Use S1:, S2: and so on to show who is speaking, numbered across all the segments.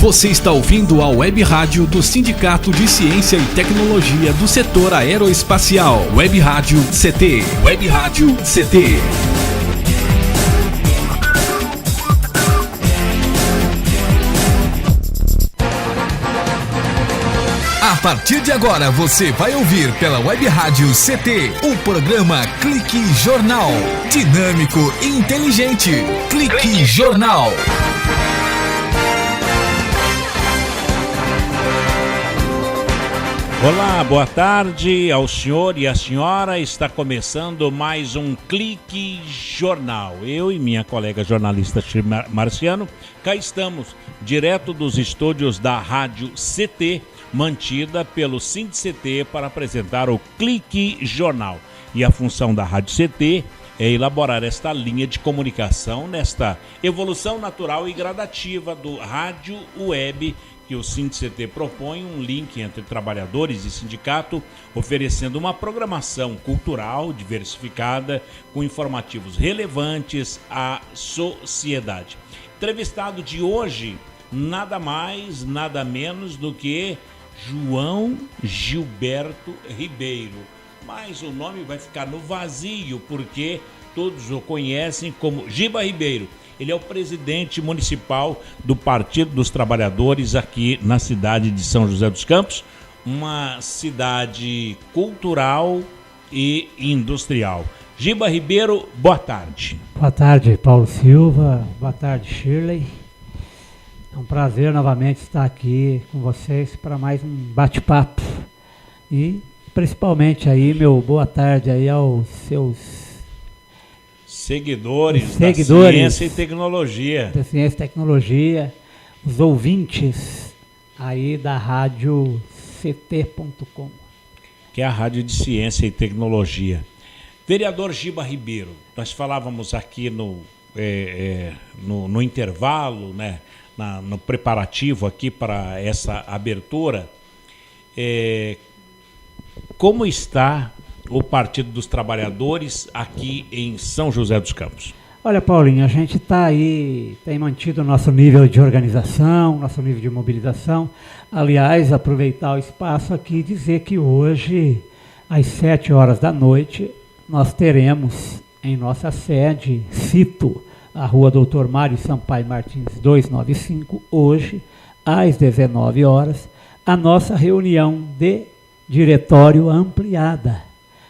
S1: Você está ouvindo a Web Rádio do Sindicato de Ciência e Tecnologia do Setor Aeroespacial. Web Rádio CT. Web Rádio CT. A partir de agora você vai ouvir pela Web Rádio CT o programa Clique Jornal. Dinâmico e inteligente. Clique Jornal.
S2: Olá, boa tarde ao senhor e à senhora. Está começando mais um Clique Jornal. Eu e minha colega jornalista Marciano, cá estamos, direto dos estúdios da Rádio CT, mantida pelo SINDCT para apresentar o Clique Jornal. E a função da Rádio CT é elaborar esta linha de comunicação nesta evolução natural e gradativa do rádio web que o SINDCT propõe, um link entre trabalhadores e sindicato, oferecendo uma programação cultural diversificada com informativos relevantes à sociedade. Entrevistado de hoje, nada mais, nada menos do que João Gilberto Ribeiro. Mas o nome vai ficar no vazio, porque todos o conhecem como Giba Ribeiro. Ele é o presidente municipal do Partido dos Trabalhadores aqui na cidade de São José dos Campos, uma cidade cultural e industrial. Giba Ribeiro, boa tarde.
S3: Boa tarde, Paulo Silva. Boa tarde, Shirley. É um prazer novamente estar aqui com vocês para mais um bate-papo. E principalmente aí, meu boa tarde aí aos seus
S2: seguidores da Ciência e Tecnologia.
S3: Da Ciência e Tecnologia, os ouvintes aí da rádio ct.com.
S2: Que é a Rádio de Ciência e Tecnologia. Vereador Giba Ribeiro, nós falávamos aqui no intervalo, né, no preparativo aqui para essa abertura, como está o Partido dos Trabalhadores aqui em São José dos Campos?
S3: Olha, Paulinho, a gente está aí, tem mantido o nosso nível de organização, nosso nível de mobilização. Aliás, aproveitar o espaço aqui e dizer que hoje, às 7 horas da noite, nós teremos em nossa sede, cito, a Rua Doutor Mário Sampaio Martins 295, hoje, às 19 horas, a nossa reunião de diretório ampliada.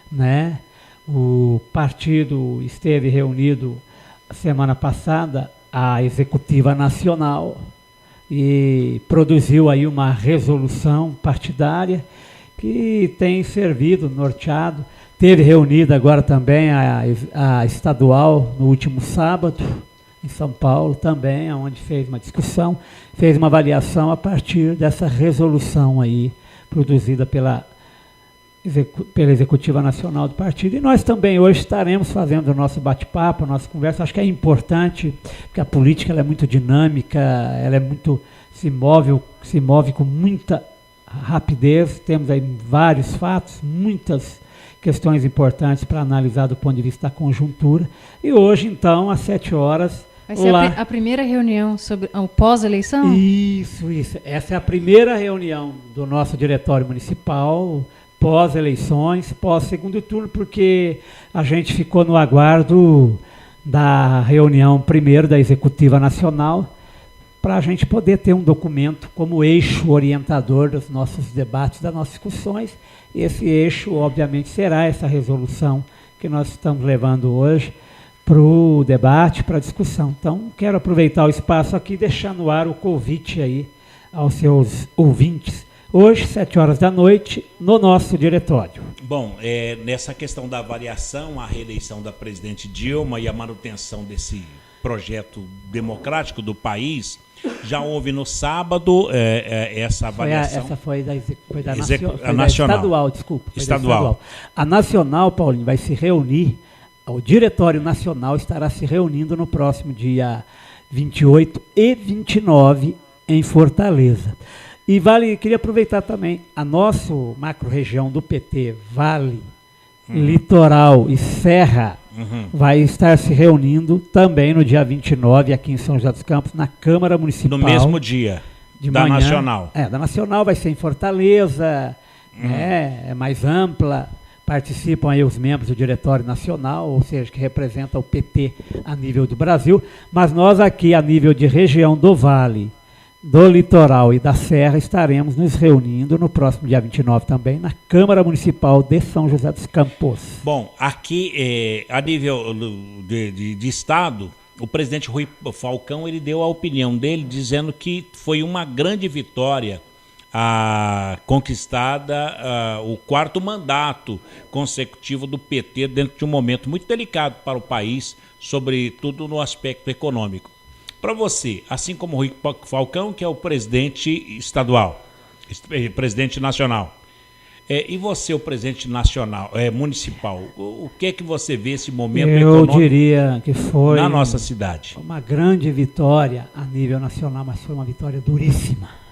S3: Né? O partido esteve reunido semana passada, a Executiva Nacional, e produziu aí uma resolução partidária que tem servido, norteado. Teve reunida agora também a estadual no último sábado, em São Paulo também, onde fez uma discussão, fez uma avaliação a partir dessa resolução aí, produzida pela Executiva Nacional do Partido. E nós também hoje estaremos fazendo o nosso bate-papo, a nossa conversa. Acho que é importante, porque a política ela é muito dinâmica, ela é muito, se move com muita rapidez. Temos aí vários fatos, muitas questões importantes para analisar do ponto de vista da conjuntura. E hoje, então, às 7 horas...
S4: Vai ser a primeira reunião sobre o pós-eleição?
S3: Isso. Essa é a primeira reunião do nosso diretório municipal, pós-eleições, pós-segundo turno, porque a gente ficou no aguardo da reunião primeiro da Executiva Nacional, para a gente poder ter um documento como eixo orientador dos nossos debates, das nossas discussões. Esse eixo, obviamente, será essa resolução que nós estamos levando hoje para o debate, para a discussão. Então, quero aproveitar o espaço aqui e deixar no ar o convite aí aos seus ouvintes. Hoje, 7 horas da noite, no nosso diretório.
S2: Bom, nessa questão da avaliação, a reeleição da presidente Dilma e a manutenção desse projeto democrático do país, já houve no sábado essa avaliação.
S3: Essa foi da estadual, desculpa.
S2: Estadual.
S3: A nacional, Paulinho, vai se reunir, o diretório nacional estará se reunindo no próximo dia 28 e 29 em Fortaleza. E queria aproveitar também a nossa macro-região do PT, Vale, Litoral e Serra, vai estar se reunindo também no dia 29, aqui em São José dos Campos, na Câmara Municipal.
S2: No mesmo dia.
S3: de
S2: da
S3: manhã.
S2: Nacional.
S3: Da Nacional vai ser em Fortaleza, é mais ampla. Participam aí os membros do Diretório Nacional, ou seja, que representa o PT a nível do Brasil, mas nós aqui a nível de região do Vale, do Litoral e da Serra estaremos nos reunindo no próximo dia 29 também na Câmara Municipal de São José dos Campos.
S2: Bom, aqui a nível de Estado, o presidente Rui Falcão ele deu a opinião dele dizendo que foi uma grande vitória conquistada o 4º mandato consecutivo do PT dentro de um momento muito delicado para o país, sobretudo no aspecto econômico. Para você, assim como o Rui Falcão, que é o presidente estadual, presidente nacional, e você, o presidente nacional, municipal, o que é que você vê esse momento econômico? Eu
S3: diria que foi
S2: na nossa cidade
S3: uma grande vitória a nível nacional, mas foi uma vitória duríssima.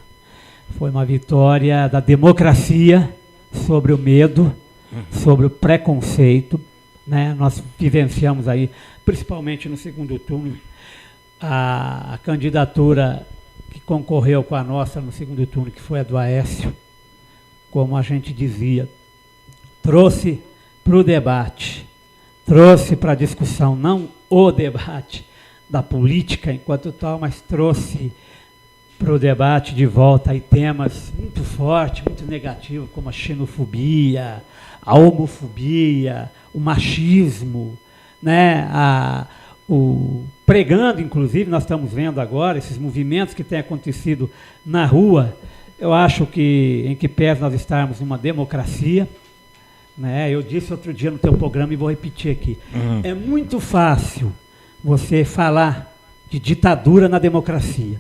S3: Foi uma vitória da democracia sobre o medo, sobre o preconceito, né? Nós vivenciamos aí, principalmente no segundo turno, a candidatura que concorreu com a nossa no segundo turno, que foi a do Aécio, como a gente dizia, trouxe para o debate, trouxe para a discussão, não o debate da política enquanto tal, mas trouxe para o debate de volta aí temas muito fortes, muito negativos, como a xenofobia, a homofobia, o machismo, né? Pregando, inclusive, nós estamos vendo agora esses movimentos que têm acontecido na rua. Eu acho que, em que pese nós estarmos numa democracia, né? Eu disse outro dia no teu programa e vou repetir aqui. É muito fácil você falar de ditadura na democracia.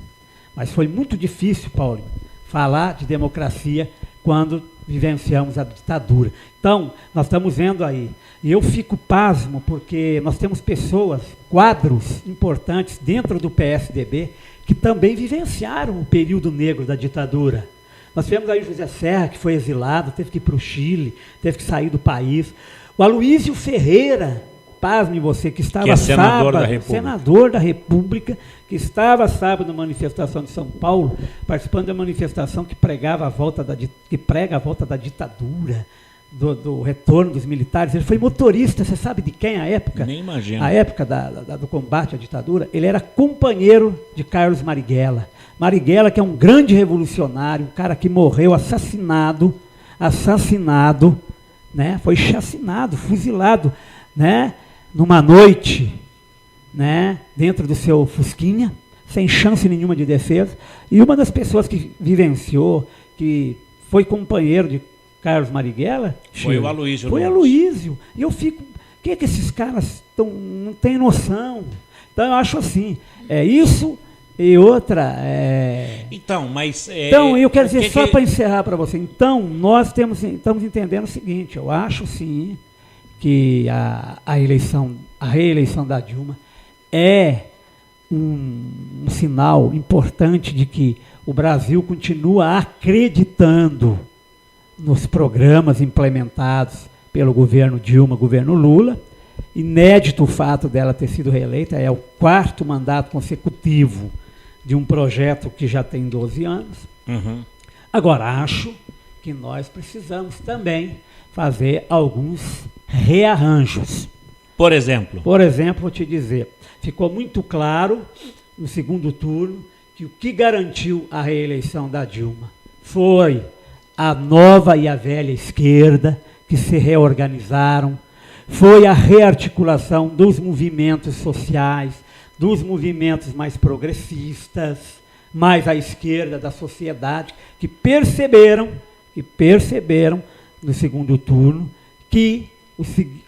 S3: Mas foi muito difícil, Paulinho, falar de democracia quando vivenciamos a ditadura. Então, nós estamos vendo aí, e eu fico pasmo porque nós temos pessoas, quadros importantes dentro do PSDB, que também vivenciaram o período negro da ditadura. Nós tivemos aí o José Serra, que foi exilado, teve que ir para o Chile, teve que sair do país. O Aloísio Ferreira, pasme você, que estava senador da República, que estava sábado na manifestação de São Paulo, participando da manifestação que prega a volta da ditadura, do retorno dos militares. Ele foi motorista, você sabe de quem à época?
S2: Nem imagino.
S3: A época do combate à ditadura, ele era companheiro de Carlos Marighella. Marighella, que é um grande revolucionário, um cara que morreu assassinado, né? Foi chacinado, fuzilado, né? Numa noite, né, dentro do seu fusquinha, sem chance nenhuma de defesa, e uma das pessoas que vivenciou, que foi companheiro de Carlos Marighella,
S2: foi o Aloísio.
S3: Foi Aloísio. E eu fico, o que é que esses caras não têm noção? Então eu acho assim, isso e outra.
S2: Então, mas.
S3: Então, eu quero dizer, só para encerrar para você, então, nós estamos entendendo o seguinte, eu acho sim que a reeleição da Dilma é um sinal importante de que o Brasil continua acreditando nos programas implementados pelo governo Dilma, governo Lula. Inédito o fato dela ter sido reeleita, é o 4º mandato consecutivo de um projeto que já tem 12 anos. Agora, acho que nós precisamos também fazer alguns rearranjos.
S2: Por exemplo?
S3: Por exemplo, vou te dizer, ficou muito claro no segundo turno que o que garantiu a reeleição da Dilma foi a nova e a velha esquerda, que se reorganizaram, foi a rearticulação dos movimentos sociais, dos movimentos mais progressistas, mais à esquerda da sociedade, que perceberam no segundo turno que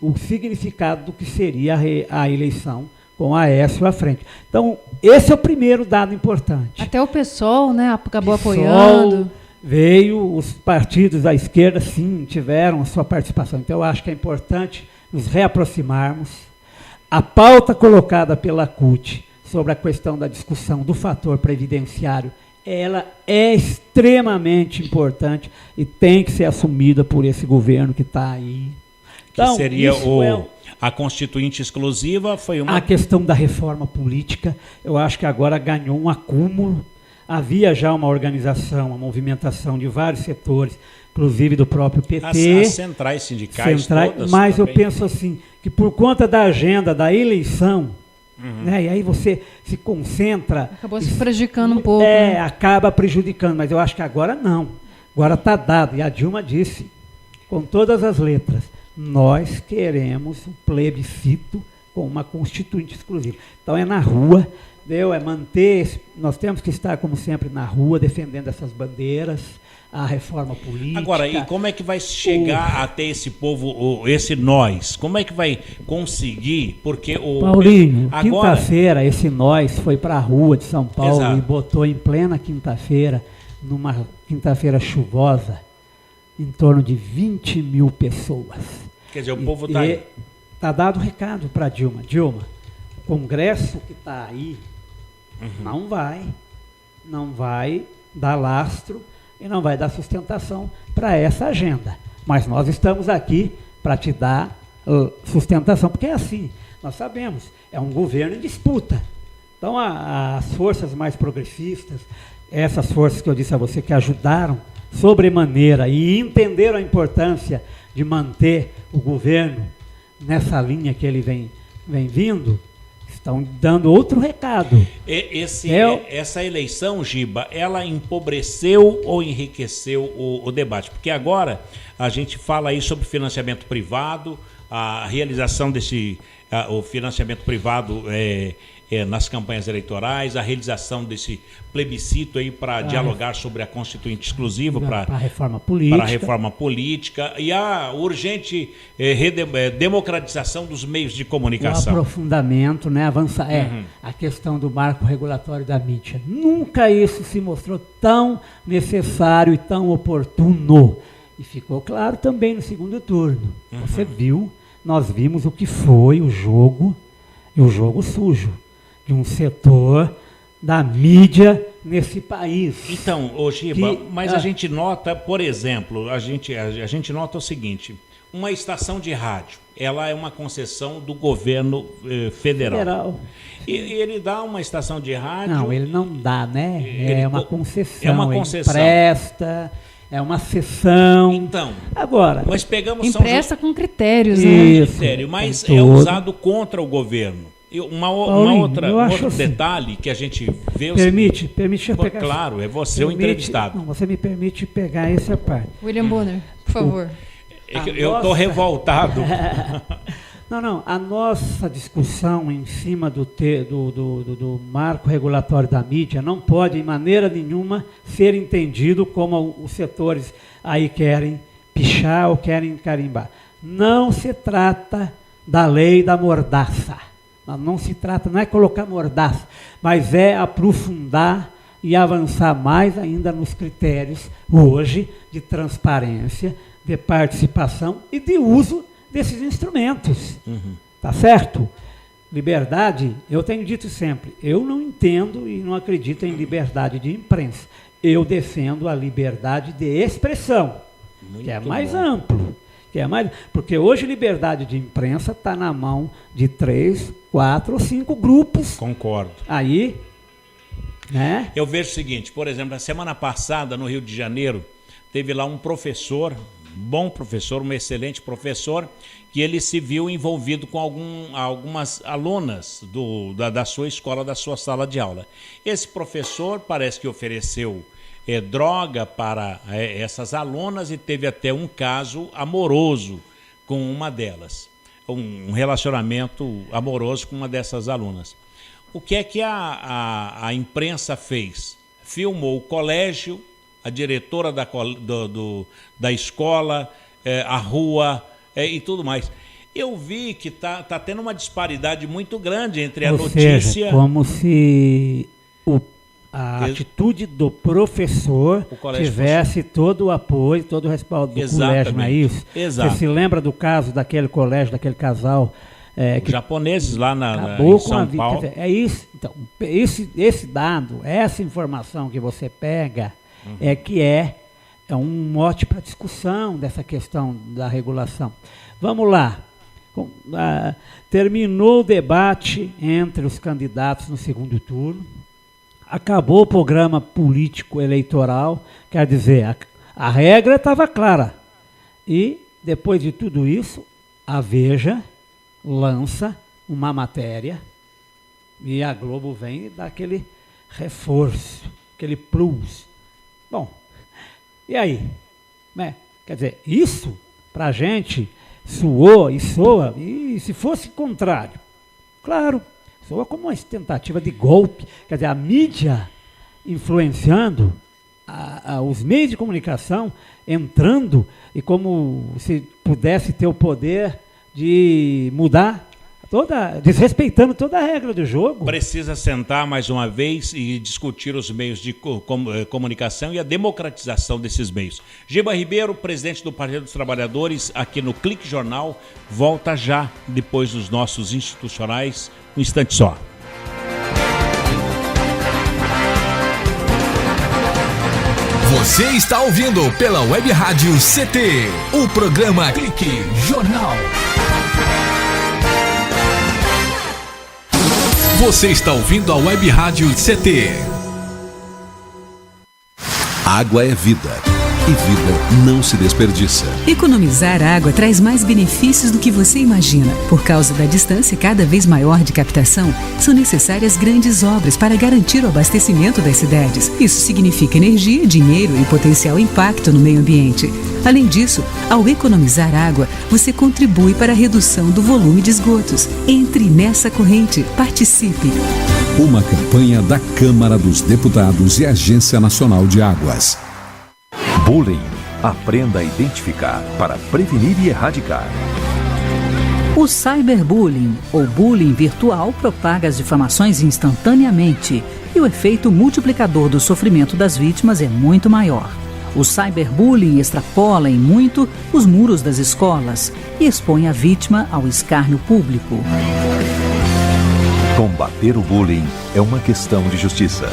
S3: o significado do que seria a eleição com a Aécio à frente. Então, esse é o primeiro dado importante.
S4: Até o PSOL, né, acabou apoiando.
S3: Veio, os partidos da esquerda, sim, tiveram a sua participação. Então, eu acho que é importante nos reaproximarmos. A pauta colocada pela CUT sobre a questão da discussão do fator previdenciário, ela é extremamente importante e tem que ser assumida por esse governo que está aí.
S2: Então, que seria a constituinte exclusiva, foi uma...
S3: A questão da reforma política, eu acho que agora ganhou um acúmulo. havia já uma organização, uma movimentação de vários setores, inclusive do próprio PT.
S2: As centrais sindicais todas
S3: mas
S2: também.
S3: eu penso assim, que por conta da agenda da eleição, né, e aí você se concentra...
S4: Acabou se prejudicando um pouco.
S3: Acaba prejudicando, mas eu acho que agora não. Agora está dado, e a Dilma disse, com todas as letras, nós queremos um plebiscito com uma constituinte exclusiva. Então é na rua, é manter, nós temos que estar, como sempre, na rua, defendendo essas bandeiras, a reforma política.
S2: Agora, e como é que vai chegar até esse povo, esse nós? Como é que vai conseguir? Porque o
S3: Paulinho,
S2: agora...
S3: quinta-feira, esse nós foi para a rua de São Paulo.
S2: Exato.
S3: E botou em plena quinta-feira, numa quinta-feira chuvosa, em torno de 20 mil pessoas.
S2: Quer dizer, o povo está aí.
S3: Está dado o recado para Dilma. Dilma, o Congresso que está aí não vai dar lastro e não vai dar sustentação para essa agenda. Mas nós estamos aqui para te dar sustentação, porque é assim, nós sabemos, é um governo em disputa. Então as forças mais progressistas, essas forças que eu disse a você que ajudaram sobremaneira e entenderam a importância de manter o governo nessa linha que ele vem vindo, estão dando outro recado.
S2: Essa eleição, Giba, ela empobreceu ou enriqueceu o debate? Porque agora a gente fala aí sobre financiamento privado, a realização o financiamento privado nas campanhas eleitorais, a realização desse plebiscito aí para dialogar sobre a Constituinte exclusiva para
S3: a reforma política.
S2: Para a reforma política e a urgente democratização dos meios de comunicação.
S3: O aprofundamento, né, avançar. A questão do marco regulatório da mídia. Nunca isso se mostrou tão necessário e tão oportuno. E ficou claro também no segundo turno. Você viu, nós vimos o que foi o jogo, e o jogo sujo de um setor da mídia nesse país.
S2: Então, Giba, mas a gente nota, por exemplo, a gente nota o seguinte, uma estação de rádio, ela é uma concessão do governo federal. E ele dá uma estação de rádio...
S3: Não, ele não dá, né? É uma concessão.
S2: É uma concessão.
S3: Ele empresta, é uma cessão.
S2: Então,
S3: agora,
S2: mas pegamos...
S4: Empresta com critérios,
S3: né?
S2: Critério, mas é usado contra o governo.
S3: Paulinho,
S2: outro detalhe que a gente vê...
S3: Permite eu pegar...
S2: Claro, é você o entrevistado.
S3: Não, você me permite pegar essa parte.
S4: William Bonner, por favor.
S2: Eu estou revoltado.
S3: Não, a nossa discussão em cima do marco regulatório da mídia não pode, de maneira nenhuma, ser entendido como os setores aí querem pichar ou querem carimbar. Não se trata da lei da mordaça. Não se trata, não é colocar mordaça, mas é aprofundar e avançar mais ainda nos critérios, hoje, de transparência, de participação e de uso desses instrumentos. Tá certo? Liberdade, eu tenho dito sempre, eu não entendo e não acredito em liberdade de imprensa. Eu defendo a liberdade de expressão, que é mais amplo. Porque hoje liberdade de imprensa está na mão de 3, 4 ou 5 grupos.
S2: Concordo.
S3: Aí, né?
S2: Eu vejo o seguinte, por exemplo, na semana passada no Rio de Janeiro, teve lá um professor, bom professor, um excelente professor, que ele se viu envolvido com algumas alunas da sua escola, da sua sala de aula. Esse professor parece que ofereceu droga para essas alunas e teve até um caso amoroso com uma delas, um relacionamento amoroso com uma dessas alunas. O que é que a imprensa fez? Filmou o colégio, a diretora da escola, a rua e tudo mais. Eu vi que tá tendo uma disparidade muito grande entre a notícia...
S3: Seja, como se a atitude do professor tivesse todo o apoio, todo o respaldo do colégio, não é isso?
S2: Exato.
S3: Você se lembra do caso daquele colégio, daquele casal...
S2: Os japoneses lá
S3: acabou
S2: em São Paulo.
S3: Quer dizer, é isso. Então, esse dado, essa informação que você pega, é um mote para discussão dessa questão da regulação. Vamos lá. Terminou o debate entre os candidatos no segundo turno. acabou o programa político eleitoral, quer dizer, a regra estava clara. E, depois de tudo isso, a Veja lança uma matéria e a Globo vem e dá aquele reforço, aquele plus. Bom, e aí? Né? Quer dizer, isso, para a gente, soou e soa, e se fosse contrário, claro, soa como uma tentativa de golpe, quer dizer, a mídia influenciando, os meios de comunicação entrando, e como se pudesse ter o poder de mudar, desrespeitando toda a regra do jogo.
S2: Precisa sentar mais uma vez e discutir os meios de comunicação e a democratização desses meios. Giba Ribeiro, presidente do Partido dos Trabalhadores, aqui no Clique Jornal, volta já depois dos nossos institucionais, um instante só.
S1: Você está ouvindo pela Web Rádio CT, o programa Clique Jornal. Você está ouvindo a Web Rádio CT.
S5: Água é vida. E vida não se desperdiça.
S6: Economizar água traz mais benefícios do que você imagina. Por causa da distância cada vez maior de captação, são necessárias grandes obras para garantir o abastecimento das cidades. Isso significa energia, dinheiro e potencial impacto no meio ambiente. Além disso, ao economizar água, você contribui para a redução do volume de esgotos. Entre nessa corrente, participe.
S5: Uma campanha da Câmara dos Deputados e Agência Nacional de Águas.
S7: Bullying. Aprenda a identificar para prevenir e erradicar.
S8: O cyberbullying, ou bullying virtual, propaga as difamações instantaneamente e o efeito multiplicador do sofrimento das vítimas é muito maior. O cyberbullying extrapola em muito os muros das escolas e expõe a vítima ao escárnio público.
S7: Combater o bullying é uma questão de justiça.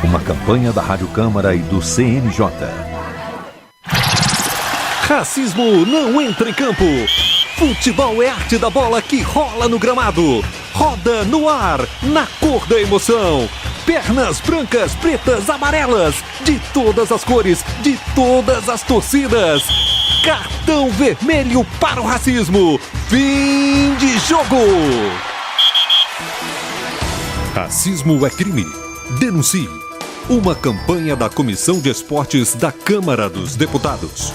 S7: Uma campanha da Rádio Câmara e do CNJ. Racismo não entra em campo. Futebol é arte da bola que rola no gramado. Roda no ar, na cor da emoção. Pernas brancas, pretas, amarelas, de todas as cores, de todas as torcidas. Cartão vermelho para o racismo. Fim de jogo. Racismo é crime. Denuncie. Uma campanha da Comissão de Esportes da Câmara dos Deputados.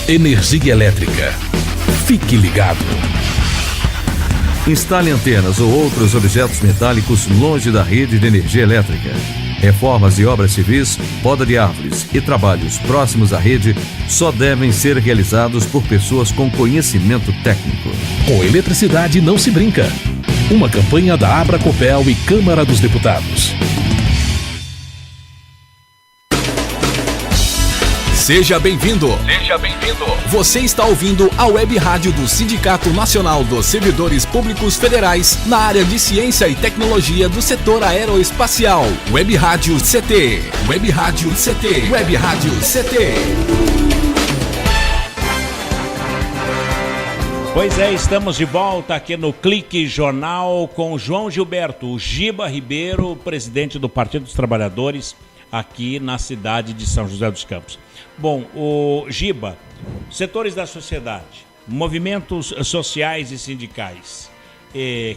S1: Energia elétrica. Fique ligado.
S9: Instale antenas ou outros objetos metálicos longe da rede de energia elétrica. Reformas e obras civis, poda de árvores e trabalhos próximos à rede só devem ser realizados por pessoas com conhecimento técnico.
S1: Com eletricidade não se brinca. Uma campanha da Abracopel e Câmara dos Deputados. Seja bem-vindo. Seja bem-vindo. Você está ouvindo a Web Rádio do Sindicato Nacional dos Servidores Públicos Federais na área de Ciência e Tecnologia do setor aeroespacial. Web Rádio CT. Web Rádio CT. Web Rádio CT.
S2: Pois é, estamos de volta aqui no Clique Jornal com João Gilberto, o Giba Ribeiro, presidente do Partido dos Trabalhadores aqui na cidade de São José dos Campos. Bom, o Giba, setores da sociedade, movimentos sociais e sindicais,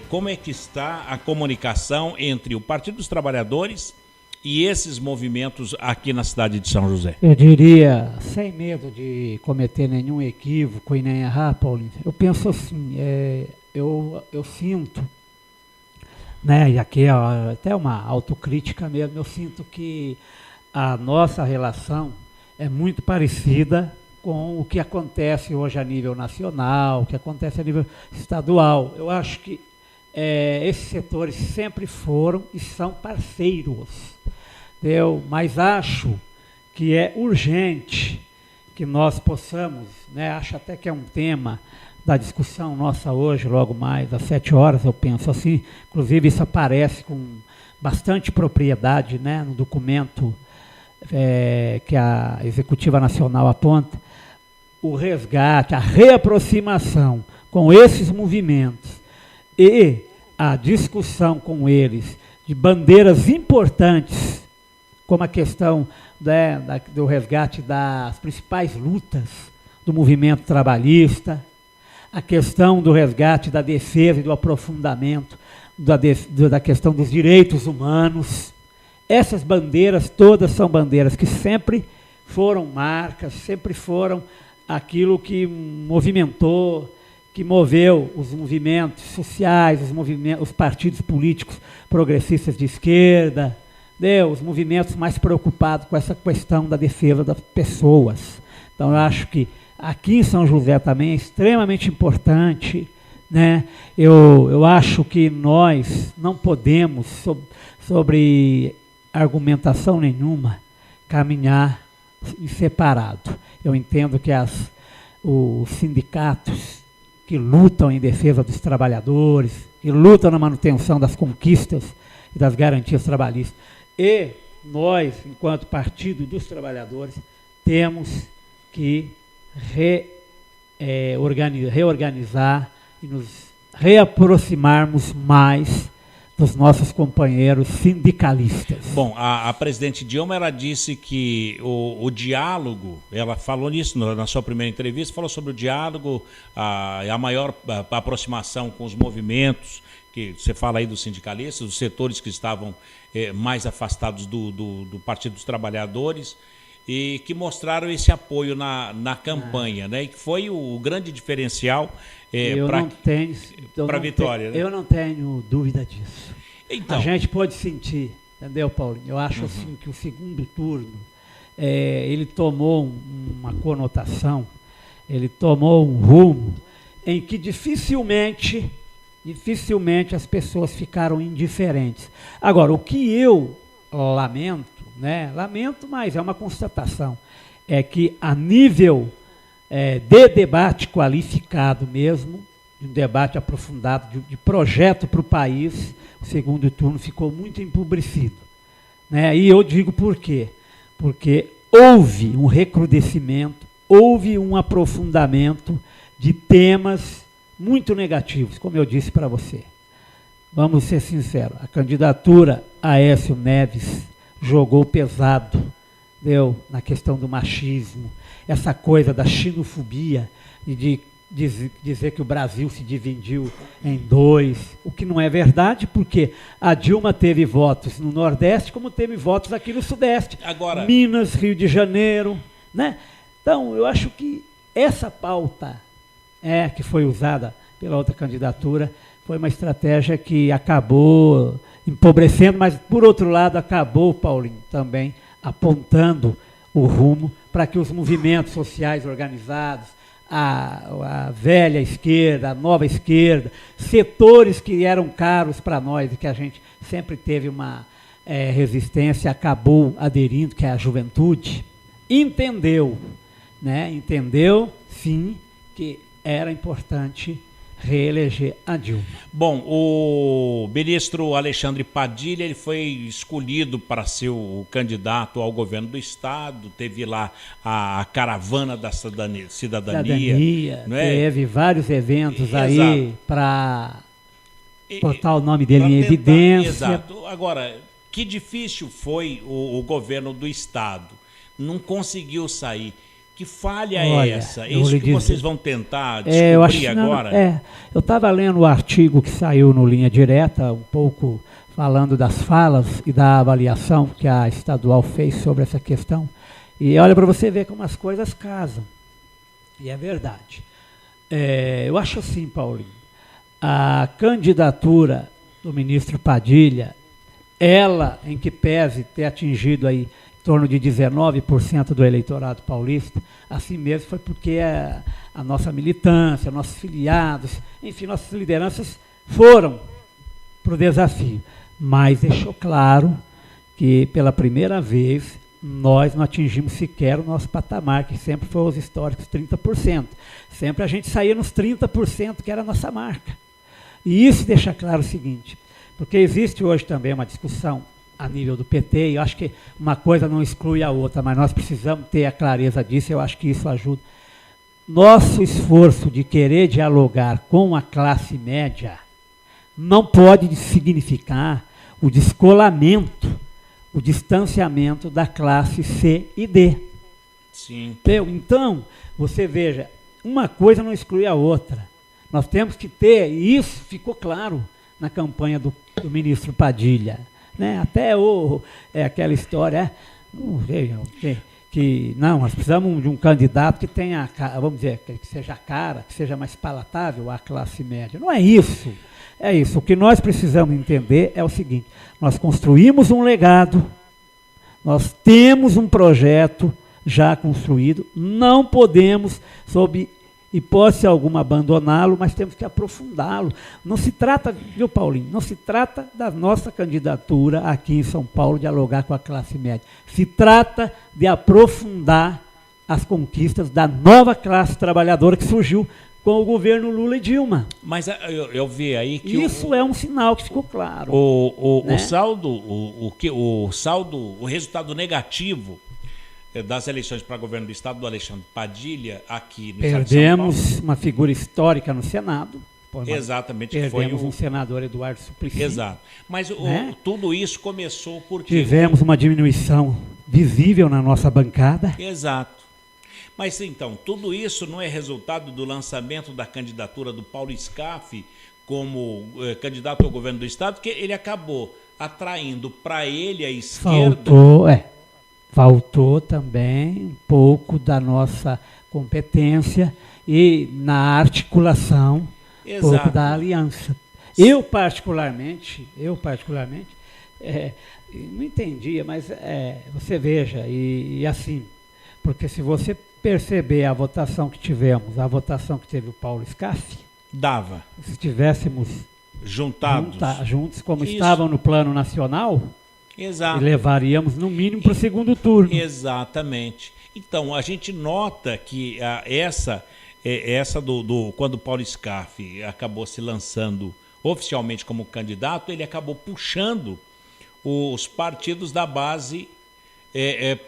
S2: como é que está a comunicação entre o Partido dos Trabalhadores e esses movimentos aqui na cidade de São José?
S3: Eu diria, sem medo de cometer nenhum equívoco e nem errar, Paulinho, eu penso assim, eu sinto, né, e aqui é até uma autocrítica mesmo, eu sinto que a nossa relação é muito parecida com o que acontece hoje a nível nacional, o que acontece a nível estadual. Eu acho que esses setores sempre foram e são parceiros, mas acho que é urgente que nós possamos, né, acho até que é um tema da discussão nossa hoje, logo mais às 7 horas, eu penso assim, inclusive isso aparece com bastante propriedade, né, no documento que a Executiva Nacional aponta, o resgate, a reaproximação com esses movimentos e a discussão com eles de bandeiras importantes, como a questão do resgate das principais lutas do movimento trabalhista, a questão do resgate da defesa e do aprofundamento da questão dos direitos humanos. Essas bandeiras todas são bandeiras que sempre foram marcas, sempre foram aquilo que movimentou, que moveu os movimentos sociais, os partidos políticos progressistas de esquerda, os movimentos mais preocupados com essa questão da defesa das pessoas. Então, eu acho que aqui em São José também é extremamente importante, né? Eu acho que nós não podemos, sobre argumentação nenhuma, caminhar em separado. Eu entendo que os sindicatos que lutam em defesa dos trabalhadores, que lutam na manutenção das conquistas e das garantias trabalhistas, e nós, enquanto Partido dos Trabalhadores, temos que reorganizar e nos reaproximarmos mais dos nossos companheiros sindicalistas.
S2: Bom, a presidente Dilma, ela disse que o diálogo, ela falou nisso na sua primeira entrevista, falou sobre o diálogo, a maior aproximação com os movimentos, que você fala aí dos sindicalistas, os setores que estavam mais afastados do Partido dos Trabalhadores, e que mostraram esse apoio na campanha, né? E que foi o grande diferencial para a vitória.
S3: Eu não tenho dúvida disso.
S2: Então,
S3: a gente pode sentir, entendeu, Paulinho? Eu acho assim que o segundo turno ele tomou uma conotação, ele tomou um rumo em que dificilmente as pessoas ficaram indiferentes. Agora, o que eu lamento, mas é uma constatação, é que a nível de debate qualificado mesmo, de um debate aprofundado, de projeto para o país, o segundo turno ficou muito empobrecido. Né? E eu digo por quê? Porque houve um recrudescimento, houve um aprofundamento de temas muito negativos, como eu disse para você. Vamos ser sinceros, a candidatura Aécio Neves jogou pesado, na questão do machismo, essa coisa da xenofobia e de dizer que o Brasil se dividiu em dois, o que não é verdade, porque a Dilma teve votos no Nordeste, como teve votos aqui no Sudeste.
S2: Agora,
S3: Minas, Rio de Janeiro, né? Então, eu acho que essa pauta que foi usada pela outra candidatura foi uma estratégia que acabou empobrecendo, mas, por outro lado, acabou, Paulinho, também apontando o rumo para que os movimentos sociais organizados, a velha esquerda, a nova esquerda, setores que eram caros para nós e que a gente sempre teve uma resistência, acabou aderindo, que é a juventude, entendeu, sim, que era importante reeleger a Dilma.
S2: Bom, o ministro Alexandre Padilha, ele foi escolhido para ser o candidato ao governo do estado, teve lá a caravana da cidadania, não é?
S3: Teve vários eventos aí para botar o nome dele em evidência.
S2: Exato. Agora, que difícil foi o governo do estado, não conseguiu sair. Que falha é essa? É isso que vocês vão tentar descobrir agora?
S3: Eu estava lendo o artigo que saiu no Linha Direta, um pouco falando das falas e da avaliação que a estadual fez sobre essa questão. E olha para você ver como as coisas casam. E é verdade. Eu acho assim, Paulinho, a candidatura do ministro Padilha, ela, em que pese ter atingido aí em torno de 19% do eleitorado paulista, assim mesmo foi porque a nossa militância, nossos filiados, enfim, nossas lideranças foram para o desafio. Mas deixou claro que, pela primeira vez, nós não atingimos sequer o nosso patamar, que sempre foi os históricos 30%. Sempre a gente saía nos 30%, que era a nossa marca. E isso deixa claro o seguinte, porque existe hoje também uma discussão a nível do PT, e eu acho que uma coisa não exclui a outra, mas nós precisamos ter a clareza disso, eu acho que isso ajuda. Nosso esforço de querer dialogar com a classe média não pode significar o descolamento, o distanciamento da classe C e D.
S2: Sim.
S3: Então, você veja, uma coisa não exclui a outra. Nós temos que ter, e isso ficou claro na campanha do ministro Padilha, né? Até aquela história, que nós precisamos de um candidato que tenha, vamos dizer, que seja cara, que seja mais palatável à classe média. Não é isso. É isso. O que nós precisamos entender é o seguinte: nós construímos um legado, nós temos um projeto já construído, não podemos, sob hipótese alguma, abandoná-lo, mas temos que aprofundá-lo. Não se trata, viu, Paulinho? Não se trata da nossa candidatura aqui em São Paulo dialogar com a classe média. Se trata de aprofundar as conquistas da nova classe trabalhadora que surgiu com o governo Lula e Dilma.
S2: Mas eu vi aí que
S3: isso é um sinal que ficou claro.
S2: O saldo, o resultado negativo das eleições para governo do estado do Alexandre Padilha aqui no estado de São Paulo.
S3: Perdemos uma figura histórica no Senado.
S2: Exatamente.
S3: Perdemos um senador, Eduardo Suplicy.
S2: Exato. Mas tudo isso começou porque...
S3: Tivemos uma diminuição visível na nossa bancada.
S2: Exato. Mas então, tudo isso não é resultado do lançamento da candidatura do Paulo Scaff como candidato ao governo do estado, que ele acabou atraindo para ele a esquerda...
S3: Faltou também um pouco da nossa competência e na articulação, um pouco da aliança. Eu particularmente, não entendia, mas você veja, e assim, porque se você perceber a votação que tivemos, a votação que teve o Paulo Scaff,
S2: dava.
S3: Se estivéssemos juntos como estavam no plano nacional...
S2: Exato.
S3: E levaríamos, no mínimo, para o segundo turno.
S2: Exatamente. Então, a gente nota que essa quando o Paulo Scaff acabou se lançando oficialmente como candidato, ele acabou puxando os partidos da base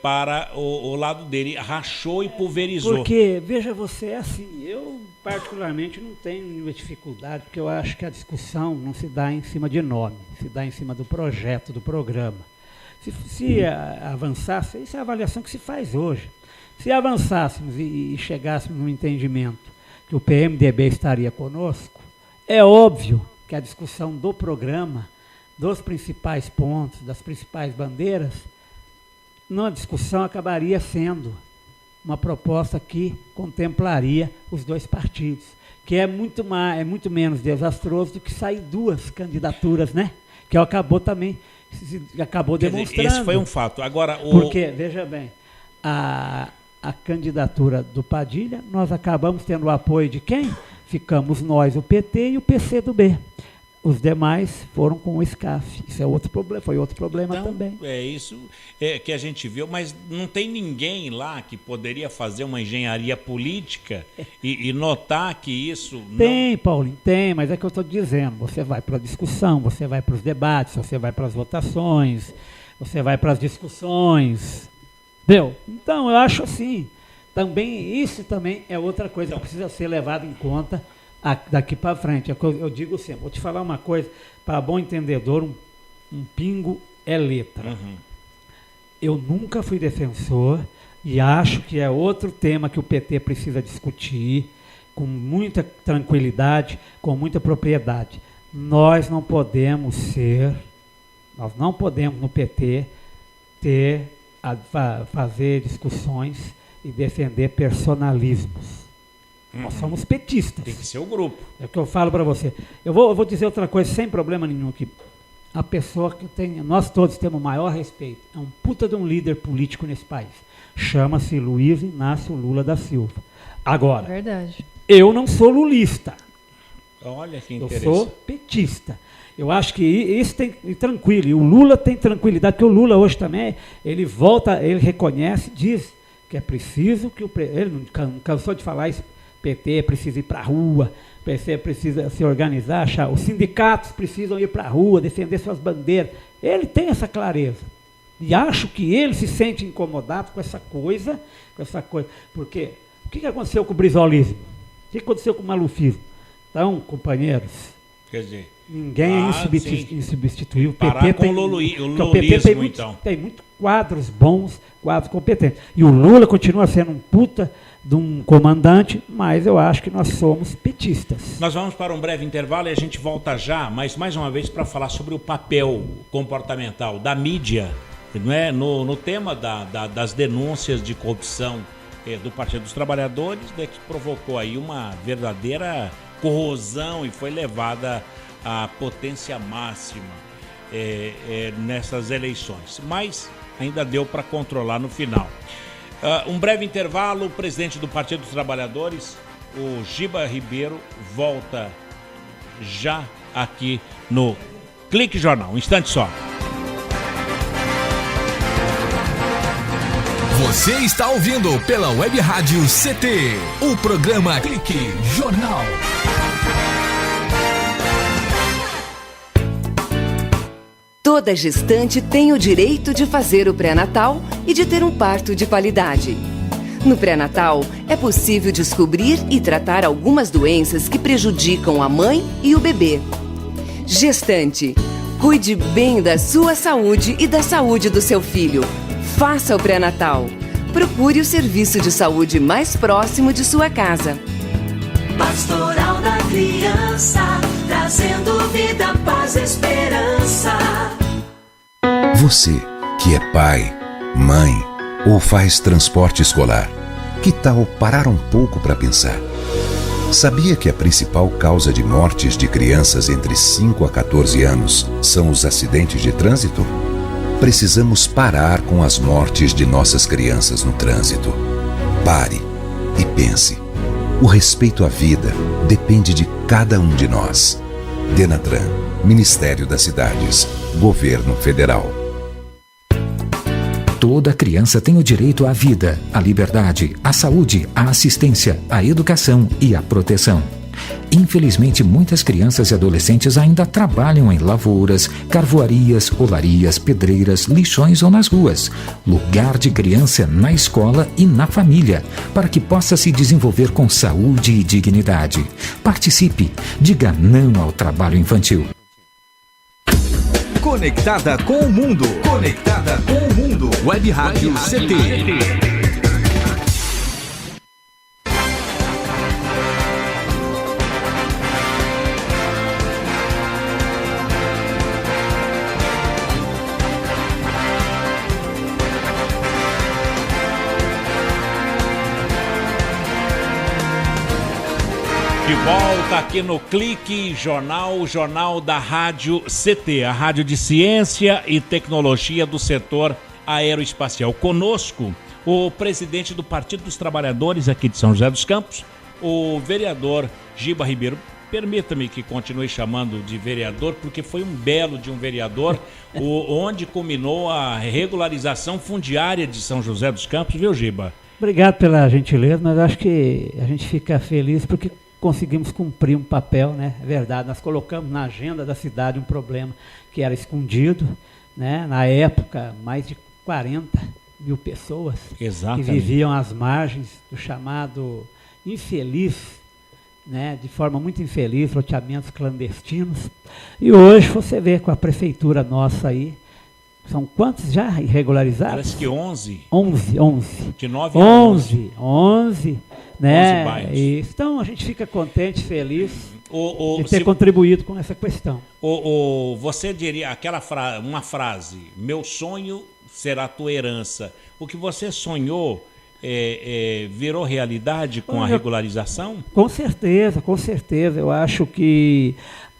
S2: para o lado dele, rachou e pulverizou.
S3: Porque, veja você, assim, eu particularmente não tenho nenhuma dificuldade, porque eu acho que a discussão não se dá em cima de nome, se dá em cima do projeto, do programa. Se avançasse, isso é a avaliação que se faz hoje. Se avançássemos e chegássemos no entendimento que o PMDB estaria conosco, é óbvio que a discussão do programa, dos principais pontos, das principais bandeiras, na discussão acabaria sendo uma proposta que contemplaria os dois partidos, que é muito menos desastroso do que sair duas candidaturas, né? Que acabou demonstrando.
S2: Esse foi um fato. Agora,
S3: porque, veja bem, a candidatura do Padilha, nós acabamos tendo o apoio de quem? Ficamos nós, o PT e o PCdoB. Os demais foram com o Scaff. Isso é outro problema, foi outro problema também.
S2: É isso que a gente viu, mas não tem ninguém lá que poderia fazer uma engenharia política e notar que isso...
S3: Tem, Paulinho, tem, mas é que eu estou dizendo. Você vai para a discussão, você vai para os debates, você vai para as votações, você vai para as discussões. Entendeu? Então, eu acho assim, isso também é outra coisa que precisa ser levada em conta daqui para frente. Eu digo sempre, vou te falar uma coisa, para bom entendedor, um pingo é letra. Uhum. Eu nunca fui defensor e acho que é outro tema que o PT precisa discutir com muita tranquilidade, com muita propriedade. Nós não podemos no PT fazer discussões e defender personalismos. Nós somos petistas.
S2: Tem que ser o grupo.
S3: É o que eu falo para você. Eu vou dizer outra coisa sem problema nenhum aqui. A pessoa nós todos temos o maior respeito. É um puta de um líder político nesse país. Chama-se Luiz Inácio Lula da Silva. Agora,
S4: verdade.
S3: Eu não sou lulista.
S2: Olha que interessante.
S3: Eu sou petista. Eu acho que isso tem tranquilo. E o Lula tem tranquilidade, porque o Lula hoje também, ele reconhece, diz que é preciso que ele não cansou de falar isso. PT precisa ir para a rua, o PT precisa se organizar, os sindicatos precisam ir para a rua, defender suas bandeiras. Ele tem essa clareza. E acho que ele se sente incomodado com essa coisa. Porque o que aconteceu com o brizolismo? O que aconteceu com o malufismo? Então, companheiros,
S2: quer dizer,
S3: Ninguém é insubstituível.
S2: Parar com o lulismo, então.
S3: Tem muitos quadros bons, quadros competentes. E o Lula continua sendo um puta de um comandante, mas eu acho que nós somos petistas.
S2: Nós vamos para um breve intervalo e a gente volta já, mas mais uma vez para falar sobre o papel comportamental da mídia, não é? No tema das denúncias de corrupção do Partido dos Trabalhadores, né, que provocou aí uma verdadeira corrosão e foi levada à potência máxima nessas eleições. Mas ainda deu para controlar no final. Um breve intervalo, o presidente do Partido dos Trabalhadores, o Giba Ribeiro, volta já aqui no Clique Jornal. Um instante só.
S1: Você está ouvindo pela Web Rádio CT, o programa Clique Jornal.
S10: Toda gestante tem o direito de fazer o pré-natal e de ter um parto de qualidade. No pré-natal, é possível descobrir e tratar algumas doenças que prejudicam a mãe e o bebê. Gestante, cuide bem da sua saúde e da saúde do seu filho. Faça o pré-natal. Procure o serviço de saúde mais próximo de sua casa.
S11: Pastoral da Criança, trazendo vida, paz e esperança.
S12: Você que é pai, mãe ou faz transporte escolar, que tal parar um pouco para pensar? Sabia que a principal causa de mortes de crianças entre 5 a 14 anos são os acidentes de trânsito? Precisamos parar com as mortes de nossas crianças no trânsito. Pare e pense. O respeito à vida depende de cada um de nós. Denatran, Ministério das Cidades, Governo Federal.
S13: Toda criança tem o direito à vida, à liberdade, à saúde, à assistência, à educação e à proteção. Infelizmente, muitas crianças e adolescentes ainda trabalham em lavouras, carvoarias, olarias, pedreiras, lixões ou nas ruas. Lugar de criança é na escola e na família, para que possa se desenvolver com saúde e dignidade. Participe, diga não ao trabalho infantil.
S1: Conectada com o mundo. Conectada com o mundo. Web Rádio CT.
S2: De volta aqui no Clique Jornal, o jornal da Rádio CT, a rádio de ciência e tecnologia do setor aeroespacial. Conosco, o presidente do Partido dos Trabalhadores aqui de São José dos Campos, o vereador Giba Ribeiro. Permita-me que continue chamando de vereador, porque foi um belo de um vereador, onde culminou a regularização fundiária de São José dos Campos, viu, Giba?
S3: Obrigado pela gentileza, mas acho que a gente fica feliz porque conseguimos cumprir um papel, né? É verdade, nós colocamos na agenda da cidade um problema que era escondido, né? Na época, mais de 40 mil pessoas que viviam às margens do chamado infeliz, né? De forma muito infeliz, loteamentos clandestinos. E hoje você vê com a prefeitura nossa aí, são quantos já irregularizados?
S2: Parece que 11.
S3: 11.
S2: De 9 a 11.
S3: 11, né?
S2: 11 bairros.
S3: Então a gente fica contente, feliz de ter contribuído com essa questão.
S2: Você diria uma frase, meu sonho será tua herança. O que você sonhou virou realidade com a regularização?
S3: Com certeza, com certeza. Eu acho que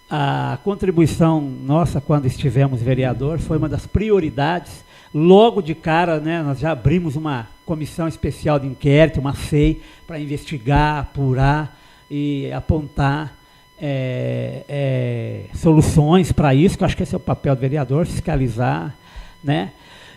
S3: a contribuição nossa quando estivemos vereador foi uma das prioridades. Logo de cara, né, nós já abrimos uma comissão especial de inquérito, uma FEI, para investigar, apurar e apontar soluções para isso, que eu acho que esse é o papel do vereador, fiscalizar, né?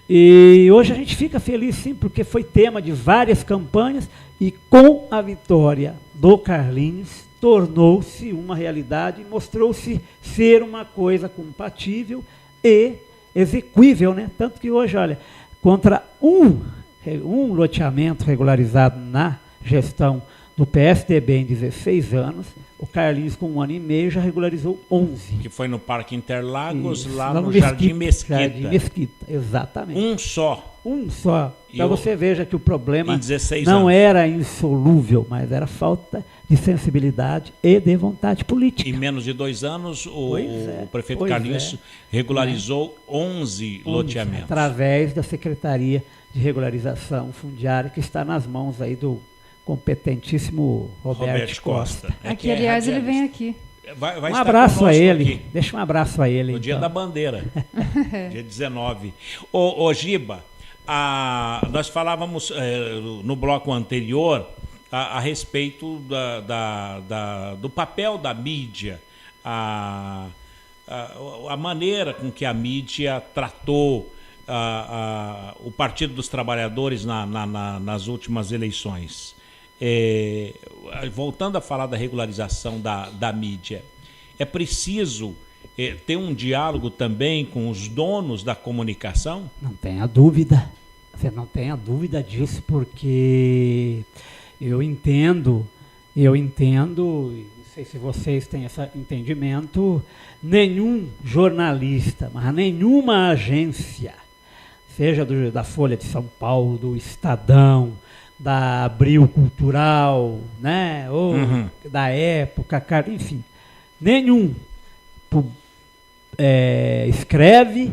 S3: E hoje a gente fica feliz sim, porque foi tema de várias campanhas e com a vitória do Carlinhos, tornou-se uma realidade e mostrou-se ser uma coisa compatível e execuível, né? Tanto que hoje, olha, contra um loteamento regularizado na gestão do PSDB em 16 anos, o Carlinhos com 1 ano e meio já regularizou 11.
S2: Que foi no Parque Interlagos,
S3: Isso,
S2: lá no Jardim Mesquita.
S3: Jardim Mesquita, exatamente.
S2: Um só.
S3: Então você veja que o problema
S2: em
S3: não
S2: anos.
S3: era insolúvel, mas era falta de sensibilidade e de vontade política.
S2: Em menos de 2 anos, o prefeito Carlinhos regularizou 11 loteamentos.
S3: Através da Secretaria de Regularização Fundiária, que está nas mãos aí do competentíssimo Roberto Costa.
S4: Aqui, aliás, ele vem aqui.
S2: Vai
S3: um abraço a ele.
S2: Aqui.
S3: Deixa um abraço a ele.
S2: No dia da bandeira, dia 19. Ô Giba, nós falávamos no bloco anterior a respeito do papel da mídia, a maneira com que a mídia tratou o Partido dos Trabalhadores nas últimas eleições. Voltando a falar da regularização da mídia, é preciso ter um diálogo também com os donos da comunicação?
S3: Não tenha dúvida. Você não tenha dúvida disso, porque eu entendo, não sei se vocês têm esse entendimento, nenhum jornalista, mas nenhuma agência, seja da Folha de São Paulo, do Estadão, da Abril Cultural, né, ou da Época, enfim, nenhum escreve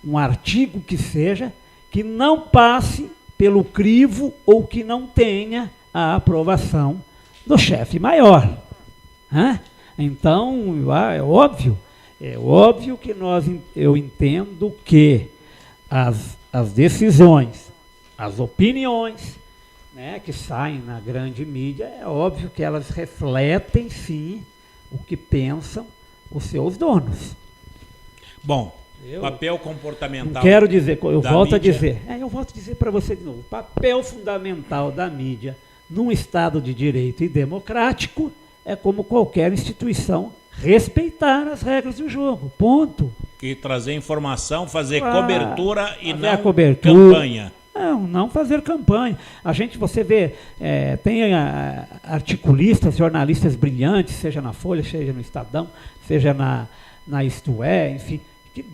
S3: um artigo que seja que não passe pelo crivo ou que não tenha a aprovação do chefe maior. Né? Então, é óbvio que eu entendo que as decisões, as opiniões, né, que saem na grande mídia, é óbvio que elas refletem, sim, o que pensam os seus donos.
S2: Bom, papel comportamental.
S3: Quero dizer, eu volto
S2: mídia.
S3: a dizer para você de novo, o papel fundamental da mídia num Estado de direito e democrático é, como qualquer instituição, respeitar as regras do jogo, ponto.
S2: E trazer informação, fazer cobertura e não
S3: campanha. Não fazer campanha. Você vê, tem articulistas, jornalistas brilhantes, seja na Folha, seja no Estadão, seja na Isto É, enfim, que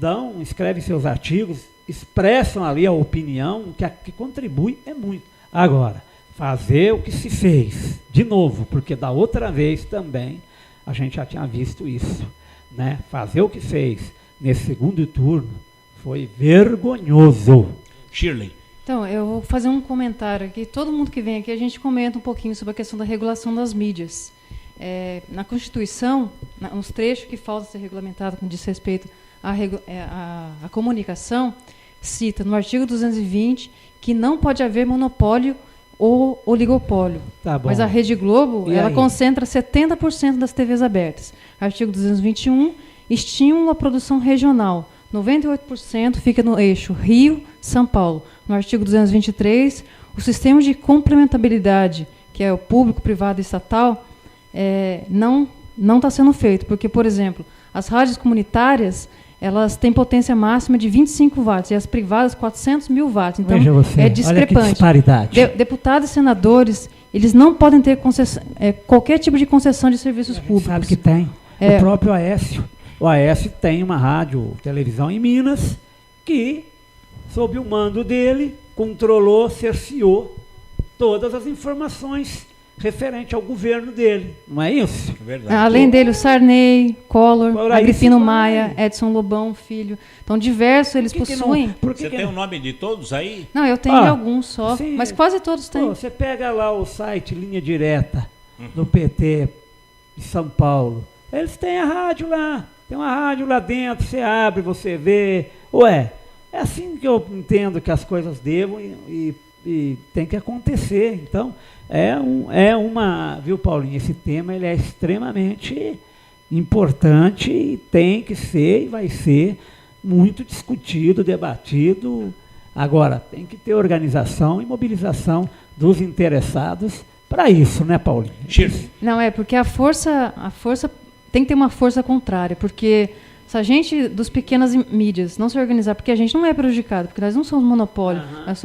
S3: escrevem seus artigos, expressam ali a opinião, que contribui muito. Agora, fazer o que se fez, de novo, porque da outra vez também a gente já tinha visto isso, né? Fazer o que fez nesse segundo turno foi vergonhoso.
S2: Shirley.
S4: Então, eu vou fazer um comentário aqui. Todo mundo que vem aqui, a gente comenta um pouquinho sobre a questão da regulação das mídias. Na Constituição, uns trechos que faltam ser regulamentados com diz respeito à comunicação, cita no artigo 220 que não pode haver monopólio ou oligopólio.
S3: Tá bom.
S4: Mas a Rede Globo, ela concentra 70% das TVs abertas. Artigo 221, estimula a produção regional. 98% fica no eixo Rio-São Paulo. No artigo 223, o sistema de complementabilidade, que é o público, privado e estatal, não está sendo feito. Porque, por exemplo, as rádios comunitárias, elas têm potência máxima de 25 watts e as privadas 400 mil watts. Então, é discrepante.
S3: Olha que disparidade.
S4: Deputados e senadores, eles não podem ter qualquer tipo de concessão de serviços públicos.
S3: Sabe que tem. O próprio Aécio. O Aécio tem uma rádio, televisão em Minas, que, sob o mando dele, controlou, cerceou todas as informações referentes ao governo dele. Não é isso?
S2: Verdade.
S4: Além dele, o Sarney, Collor, Agripino Maia, Edson Lobão, filho. Então, diversos eles possuem.
S2: Você tem o nome de todos aí?
S4: Não, eu tenho alguns só, sim, mas quase todos têm.
S3: Você pega lá o site Linha Direta do PT de São Paulo. Eles têm a rádio lá. Tem uma rádio lá dentro, você abre, você vê. É assim que eu entendo que as coisas devam e tem que acontecer. Então, viu, Paulinho, esse tema ele é extremamente importante e tem que ser e vai ser muito discutido, debatido. Agora, tem que ter organização e mobilização dos interessados para isso, né, Paulinho?
S4: Não, porque a força tem que ter uma força contrária, porque Se a gente, dos pequenas mídias, não se organizar, porque a gente não é prejudicado, porque nós não somos monopólio, nós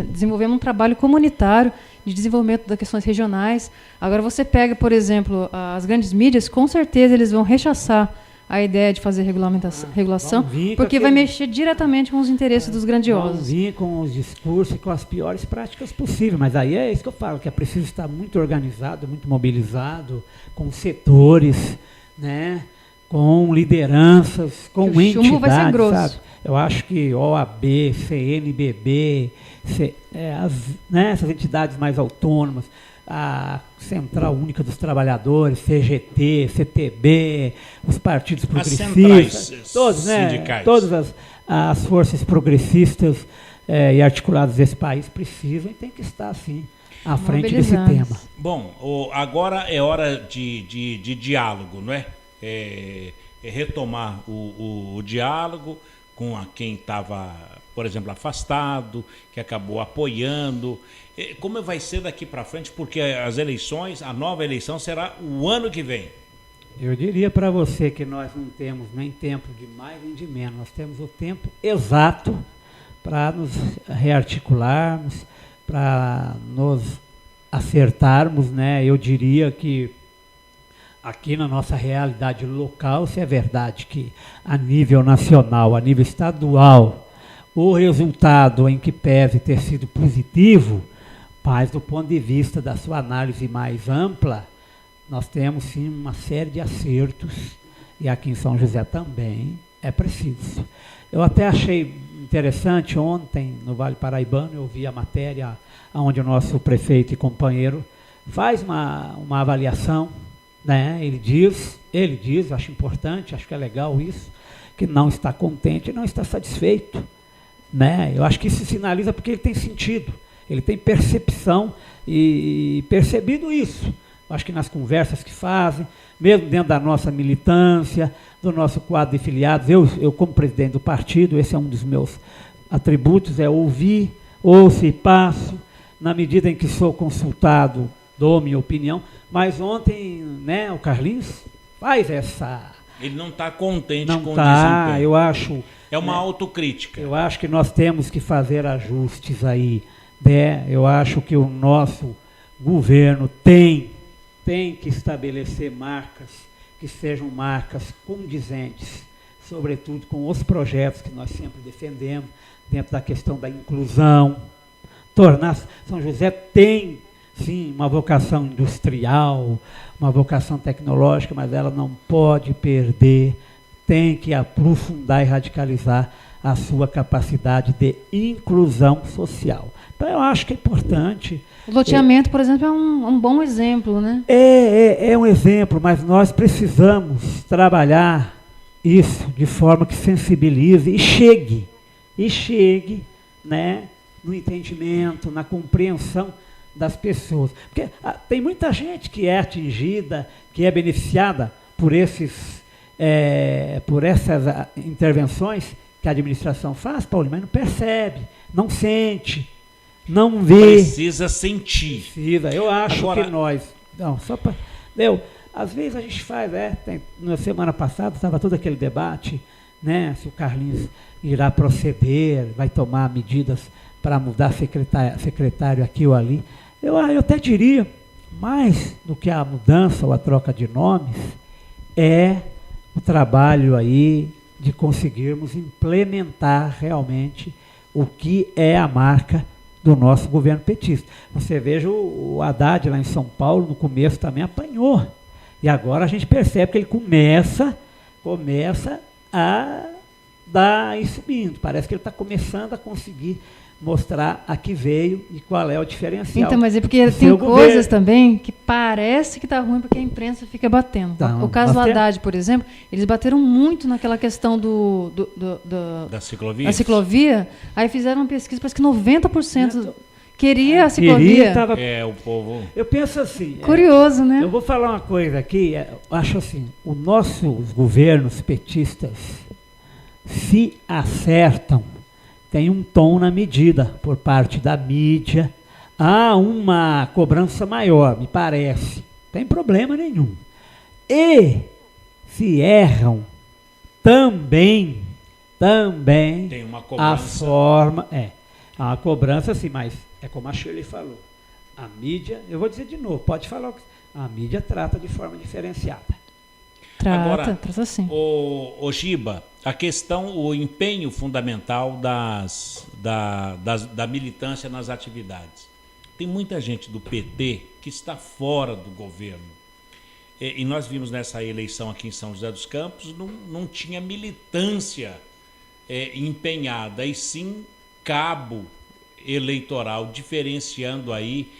S4: desenvolvemos um trabalho comunitário de desenvolvimento das questões regionais. Agora você pega, por exemplo, as grandes mídias, com certeza eles vão rechaçar a ideia de fazer regulação, porque vai mexer diretamente com os interesses dos grandiosos.
S3: Vão vir com os discursos e com as piores práticas possíveis, mas aí é isso que eu falo, que é preciso estar muito organizado, muito mobilizado, com setores, né, com lideranças, com entidades. O chumbo vai ser grosso. Sabe? Eu acho que OAB, CNBB, essas entidades mais autônomas, a Central Única dos Trabalhadores, CGT, CTB, os partidos progressistas, todos, sindicais. Todas as forças progressistas e articuladas desse país precisam e tem que estar, sim, à frente desse tema.
S2: Bom, agora é hora de diálogo, não é? Retomar o diálogo com quem estava, por exemplo, afastado, que acabou apoiando. Como vai ser daqui para frente? Porque a nova eleição será o ano que vem.
S3: Eu diria para você que nós não temos nem tempo de mais nem de menos. Nós temos o tempo exato para nos rearticularmos, para nos acertarmos, né? Eu diria que aqui na nossa realidade local, se é verdade que a nível nacional, a nível estadual, o resultado em que pese ter sido positivo, mas do ponto de vista da sua análise mais ampla, nós temos sim uma série de acertos, e aqui em São José também é preciso. Eu até achei interessante ontem, no Vale Paraibano, eu vi a matéria onde o nosso prefeito e companheiro faz uma avaliação, né? Ele diz, acho importante, acho que é legal isso, que não está contente e não está satisfeito, né? Eu acho que isso sinaliza porque ele tem sentido, ele tem percepção e percebido isso. Acho que nas conversas que fazem, mesmo dentro da nossa militância, do nosso quadro de filiados, eu como presidente do partido, esse é um dos meus atributos, é ouvir, ouço e passo, na medida em que sou consultado, dou minha opinião, mas ontem, né, o Carlinhos faz essa...
S2: Ele não está contente com o
S3: desempenho. Eu acho...
S2: É uma autocrítica.
S3: Eu acho que nós temos que fazer ajustes aí, né? Eu acho que o nosso governo tem que estabelecer marcas que sejam marcas condizentes, sobretudo com os projetos que nós sempre defendemos, dentro da questão da inclusão. São José tem, sim, uma vocação industrial, uma vocação tecnológica, mas ela não pode perder, tem que aprofundar e radicalizar a sua capacidade de inclusão social. Então, eu acho que é importante...
S4: O loteamento, por exemplo, é um bom exemplo, né?
S3: É um exemplo, mas nós precisamos trabalhar isso de forma que sensibilize e chegue, né, no entendimento, na compreensão das pessoas. Porque tem muita gente que é atingida, que é beneficiada por essas intervenções que a administração faz, Paulinho, mas não percebe, não sente, não vê.
S2: Precisa sentir.
S3: Precisa. Eu acho que nós... Não, só para... Às vezes a gente faz, na semana passada estava todo aquele debate, né, se o Carlinhos irá proceder, vai tomar medidas para mudar secretário aqui ou ali. Eu até diria, mais do que a mudança ou a troca de nomes, é o trabalho aí de conseguirmos implementar realmente o que é a marca do nosso governo petista. Você veja o Haddad lá em São Paulo, no começo também apanhou. E agora a gente percebe que ele começa a ir subindo. Parece que ele está começando a conseguir mostrar a que veio e qual é o diferencial.
S4: Então, mas é porque tem coisas também que parece que está ruim porque a imprensa fica batendo. Então, o caso do Haddad, por exemplo, eles bateram muito naquela questão
S2: da ciclovia.
S4: Da ciclovia, aí fizeram uma pesquisa, parece que 90% queria a ciclovia.
S2: O povo...
S3: Eu penso assim...
S4: Curioso, né?
S3: Eu vou falar uma coisa aqui, acho assim, os nossos governos petistas se acertam, tem um tom na medida por parte da mídia. Há uma cobrança maior, me parece. Não tem problema nenhum. E se erram, Também
S2: tem uma
S3: a forma, a cobrança sim, mas é como a Shirley falou, a mídia, eu vou dizer de novo, pode falar, a mídia trata de forma diferenciada.
S2: Agora,
S4: trata sim.
S2: O Giba, a questão, o empenho fundamental da militância nas atividades. Tem muita gente do PT que está fora do governo. E nós vimos nessa eleição aqui em São José dos Campos, não tinha militância empenhada, e sim cabo eleitoral, diferenciando aí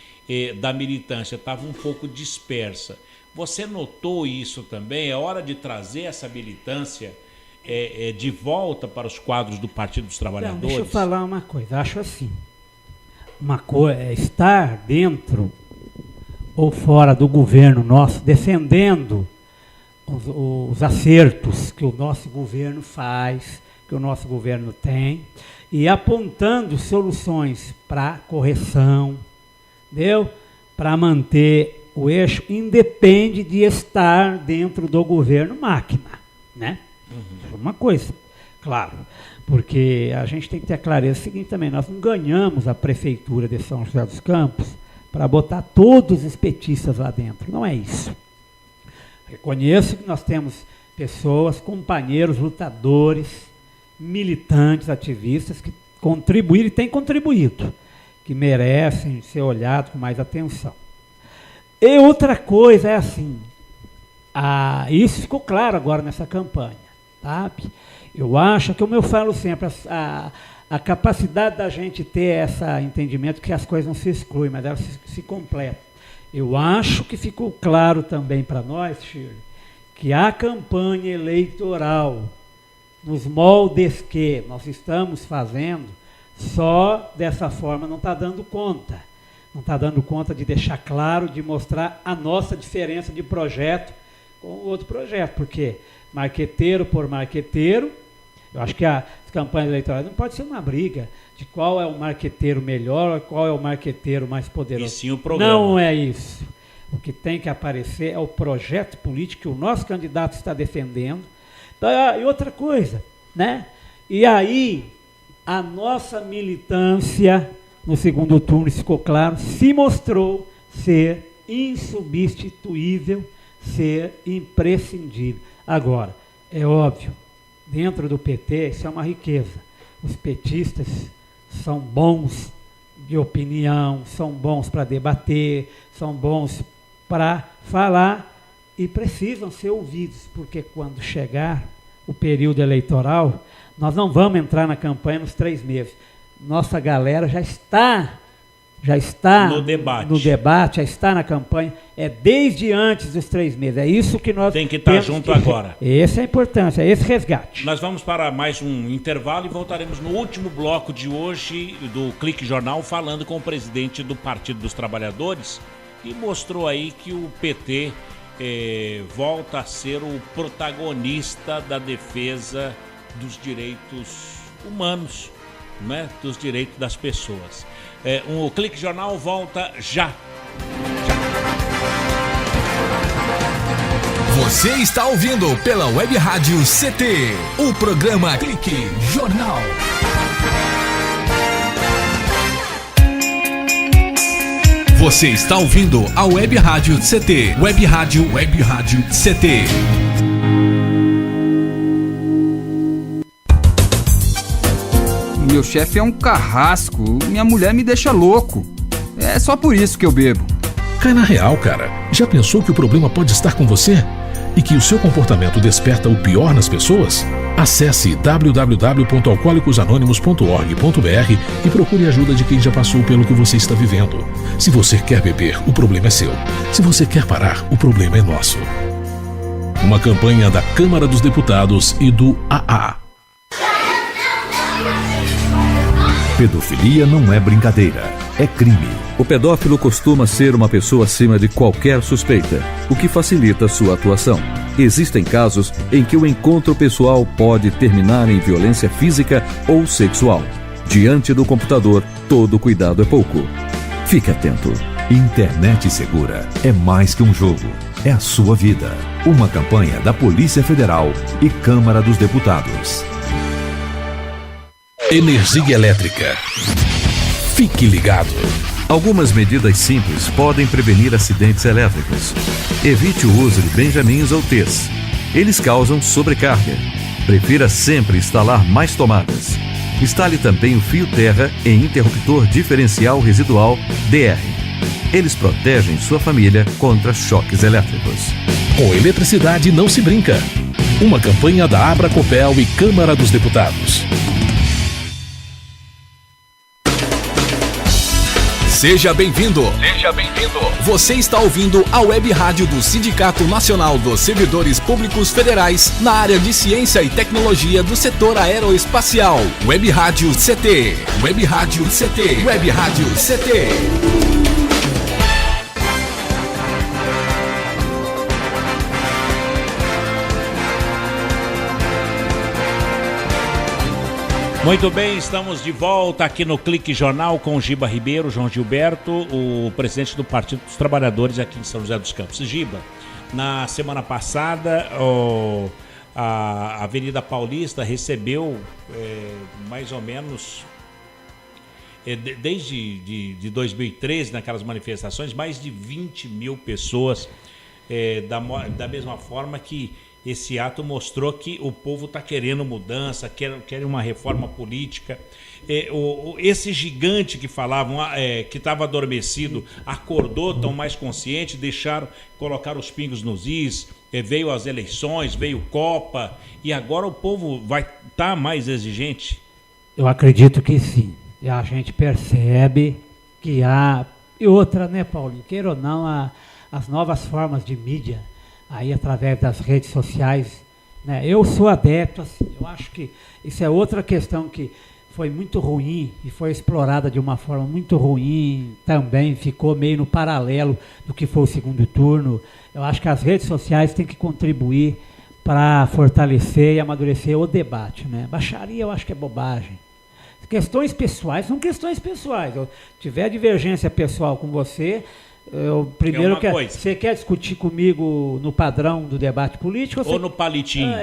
S2: da militância, estava um pouco dispersa. Você notou isso também? É hora de trazer essa militância de volta para os quadros do Partido dos Trabalhadores?
S3: Deixa eu falar uma coisa, acho assim, uma coisa é estar dentro ou fora do governo nosso, defendendo os acertos que o nosso governo faz, que o nosso governo tem, e apontando soluções para correção, entendeu? Para manter o eixo, independe de estar dentro do governo máquina, né? Uma coisa, claro, porque a gente tem que ter a clareza seguinte também, nós não ganhamos a prefeitura de São José dos Campos para botar todos os petistas lá dentro, não é isso. Reconheço que nós temos pessoas, companheiros, lutadores, militantes, ativistas que contribuíram e têm contribuído, que merecem ser olhados com mais atenção. E outra coisa é assim, isso ficou claro agora nessa campanha, sabe? Eu acho, como eu falo sempre, a capacidade da gente ter esse entendimento que as coisas não se excluem, mas elas se completam. Eu acho que ficou claro também para nós, Shirley, que a campanha eleitoral, nos moldes que nós estamos fazendo, só dessa forma não está dando conta. Não está dando conta de deixar claro, de mostrar a nossa diferença de projeto com o outro projeto, porque marqueteiro por marqueteiro, eu acho que as campanhas eleitorais não pode ser uma briga de qual é o marqueteiro melhor, qual é o marqueteiro mais poderoso.
S2: E sim o programa.
S3: Não é isso. O que tem que aparecer é o projeto político que o nosso candidato está defendendo. E outra coisa, né? E aí, a nossa militância no segundo turno, ficou claro, se mostrou ser insubstituível, ser imprescindível. Agora, é óbvio, dentro do PT, isso é uma riqueza. Os petistas são bons de opinião, são bons para debater, são bons para falar e precisam ser ouvidos, porque quando chegar o período eleitoral, nós não vamos entrar na campanha nos 3 meses. Nossa galera já está no debate, já está na campanha, desde antes dos 3 meses. É isso que nós
S2: tem que estar junto agora.
S3: Essa é a importância, esse resgate.
S2: Nós vamos para mais um intervalo e voltaremos no último bloco de hoje do Clique Jornal, falando com o presidente do Partido dos Trabalhadores, que mostrou aí que o PT volta a ser o protagonista da defesa dos direitos humanos, né, dos direitos das pessoas. O Clique Jornal volta já.
S1: Você está ouvindo pela Web Rádio CT, o programa Clique Jornal. Você está ouvindo a Web Rádio CT, Web Rádio CT.
S14: Meu chefe é um carrasco, minha mulher me deixa louco. É só por isso que eu bebo.
S15: Cai na real, cara. Já pensou que o problema pode estar com você? E que o seu comportamento desperta o pior nas pessoas? Acesse www.alcoolicosanonimos.org.br e procure ajuda de quem já passou pelo que você está vivendo. Se você quer beber, o problema é seu. Se você quer parar, o problema é nosso. Uma campanha da Câmara dos Deputados e do AA.
S9: Pedofilia não é brincadeira, é crime. O pedófilo costuma ser uma pessoa acima de qualquer suspeita, o que facilita sua atuação. Existem casos em que o encontro pessoal pode terminar em violência física ou sexual. Diante do computador, todo cuidado é pouco. Fique atento. Internet segura é mais que um jogo.
S7: é a sua vida. Uma campanha da Polícia Federal e Câmara dos Deputados.
S15: Energia elétrica. Fique ligado.
S9: Algumas medidas simples podem prevenir acidentes elétricos. Evite o uso de benjamins ou T's. Eles causam sobrecarga. Prefira sempre instalar mais tomadas. Instale também o fio terra em interruptor diferencial residual DR. Eles protegem sua família contra choques elétricos.
S15: Com eletricidade não se brinca. Uma campanha da Abracopel e Câmara dos Deputados.
S1: Seja bem-vindo. Seja bem-vindo. Você está ouvindo a Web Rádio do Sindicato Nacional dos Servidores Públicos Federais na área de Ciência e Tecnologia do setor aeroespacial. Web Rádio CT. Web Rádio CT. Web Rádio CT.
S2: Muito bem, estamos de volta aqui no Clique Jornal com o Giba Ribeiro, João Gilberto, o presidente do Partido dos Trabalhadores aqui em São José dos Campos. Giba, na semana passada, a Avenida Paulista recebeu mais ou menos, desde de 2013, naquelas manifestações, mais de 20 mil pessoas, da mesma forma que esse ato mostrou que o povo está querendo mudança, quer uma reforma política. Esse gigante que falavam, que estava adormecido, acordou, estão mais conscientes, colocaram os pingos nos is, veio as eleições, veio Copa, e agora o povo vai estar mais exigente?
S3: Eu acredito que sim. E a gente percebe que há... E outra, né, Paulinho? Queira ou não, as novas formas de mídia, aí através das redes sociais, né? Eu sou adepto, assim, eu acho que isso é outra questão que foi muito ruim e foi explorada de uma forma muito ruim também, ficou meio no paralelo do que foi o segundo turno. Eu acho que as redes sociais têm que contribuir para fortalecer e amadurecer o debate, né? Baixaria eu acho que é bobagem. Questões pessoais são questões pessoais. Se tiver divergência pessoal com você... Primeiro, você quer discutir comigo no padrão do debate político?
S2: Ou no palitinho?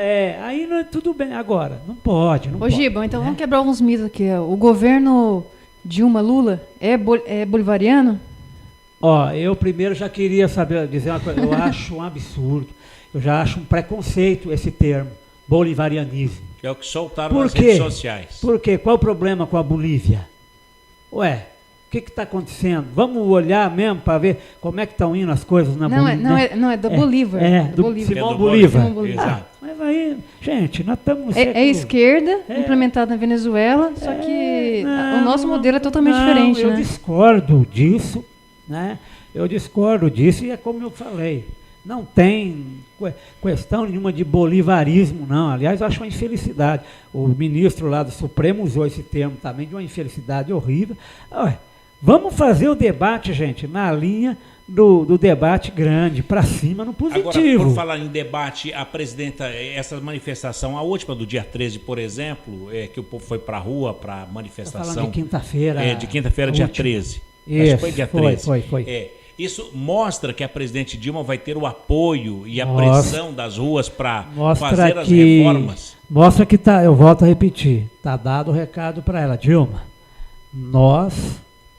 S3: Aí não, tudo bem. Agora, não pode. Ô,
S4: Giba, então vamos quebrar alguns mitos aqui. O governo Dilma Lula é bolivariano?
S3: Eu primeiro já queria dizer uma coisa. Eu acho um absurdo. Eu já acho um preconceito esse termo, bolivarianismo.
S2: Que é o que soltaram nas redes sociais.
S3: Por quê? Qual o problema com a Bolívia? O que está acontecendo? Vamos olhar mesmo para ver como é que estão indo as coisas na Bolívia.
S4: Não, é do Bolívar.
S3: Do Bolívar. Simão Bolívar.
S2: Exato.
S3: Mas aí, gente, nós estamos...
S4: É esquerda, implementada na Venezuela, só que o nosso modelo é totalmente diferente.
S3: Eu discordo disso, né? Eu discordo disso e é como eu falei. Não tem questão nenhuma de bolivarismo, não. Aliás, eu acho uma infelicidade. O ministro lá do Supremo usou esse termo também de uma infelicidade horrível. Vamos fazer o debate, gente, na linha do debate grande, para cima, no positivo.
S2: Agora, por falar em debate, a presidenta, essa manifestação, a última do dia 13, por exemplo, que o povo foi para a rua, para a manifestação.
S3: Estou falando de quinta-feira.
S2: De quinta-feira, dia 13.
S3: Isso,
S2: acho que foi dia 13.
S3: Foi.
S2: Isso mostra que a presidente Dilma vai ter o apoio e a pressão das ruas para fazer as reformas?
S3: Mostra que tá, eu volto a repetir, está dado o recado para ela. Dilma, nós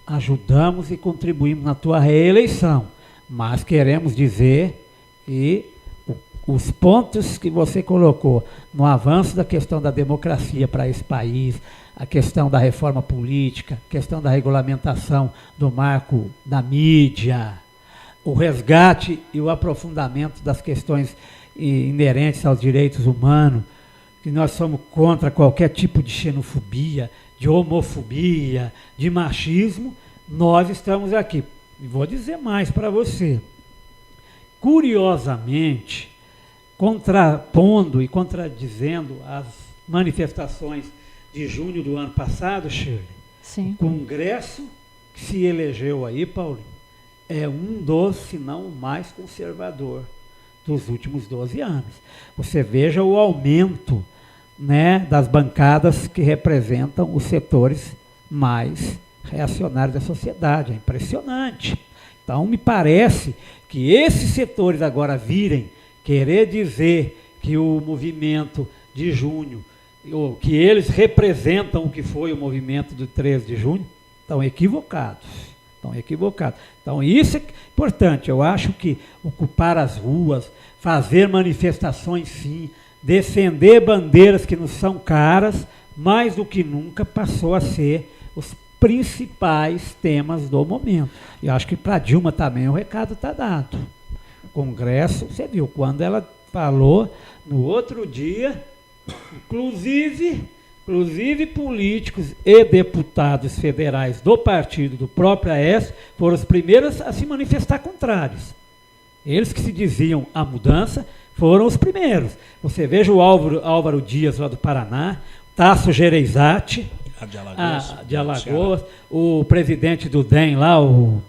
S3: ajudamos e contribuímos na tua reeleição, mas queremos dizer que os pontos que você colocou no avanço da questão da democracia para esse país, a questão da reforma política, a questão da regulamentação do marco da mídia, o resgate e o aprofundamento das questões inerentes aos direitos humanos, que nós somos contra qualquer tipo de xenofobia, de homofobia, de machismo, nós estamos aqui. E vou dizer mais para você. Curiosamente, contrapondo e contradizendo as manifestações de junho do ano passado, Shirley,
S4: sim,
S3: o Congresso que se elegeu aí, Paulinho, é um dos, se não o mais conservador dos últimos 12 anos. Você veja o aumento, né, das bancadas que representam os setores mais reacionários da sociedade. É impressionante. Então, me parece que esses setores agora virem querer dizer que o movimento de junho, ou que eles representam o que foi o movimento do 13 de junho, estão equivocados. Então, isso é importante. Eu acho que ocupar as ruas, fazer manifestações, sim, defender bandeiras que nos são caras, mais do que nunca passou a ser os principais temas do momento. E acho que para Dilma também o recado está dado. O Congresso, você viu, quando ela falou, no outro dia, inclusive políticos e deputados federais do partido do próprio Aécio foram os primeiros a se manifestar contrários. Eles que se diziam a mudança foram os primeiros. Você veja o Álvaro Dias lá do Paraná, Tasso Gereissati, de Alagoas, o presidente do DEM lá, o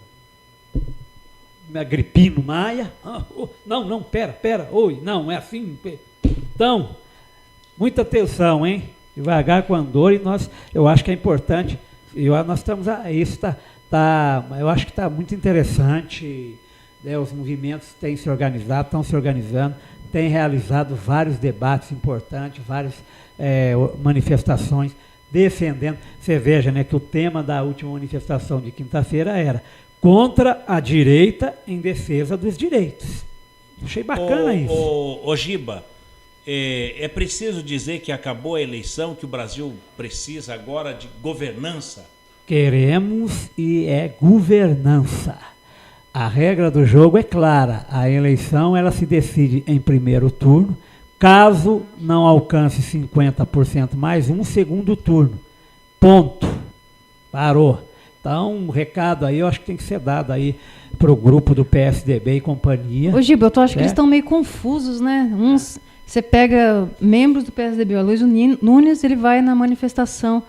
S3: Agripino Maia. Pera, não é assim. Então, muita atenção, hein? Devagar com a andor, e eu acho que é importante, nós estamos eu acho que está muito interessante, né, os movimentos têm se organizado, estão se organizando, têm realizado vários debates importantes, várias manifestações defendendo. Você veja, né, que o tema da última manifestação de quinta-feira era contra a direita em defesa dos direitos. Achei bacana isso.
S2: Ô Giba, é preciso dizer que acabou a eleição, que o Brasil precisa agora de governança?
S3: Queremos e é governança. A regra do jogo é clara. A eleição ela se decide em primeiro turno. Caso não alcance 50% mais um segundo turno. Ponto. Parou. Então, um recado aí, eu acho que tem que ser dado aí para o grupo do PSDB e companhia.
S4: Ô Giba, eu acho que eles estão meio confusos, né? Você pega membros do PSDB, o Aloysio Nunes, ele vai na manifestação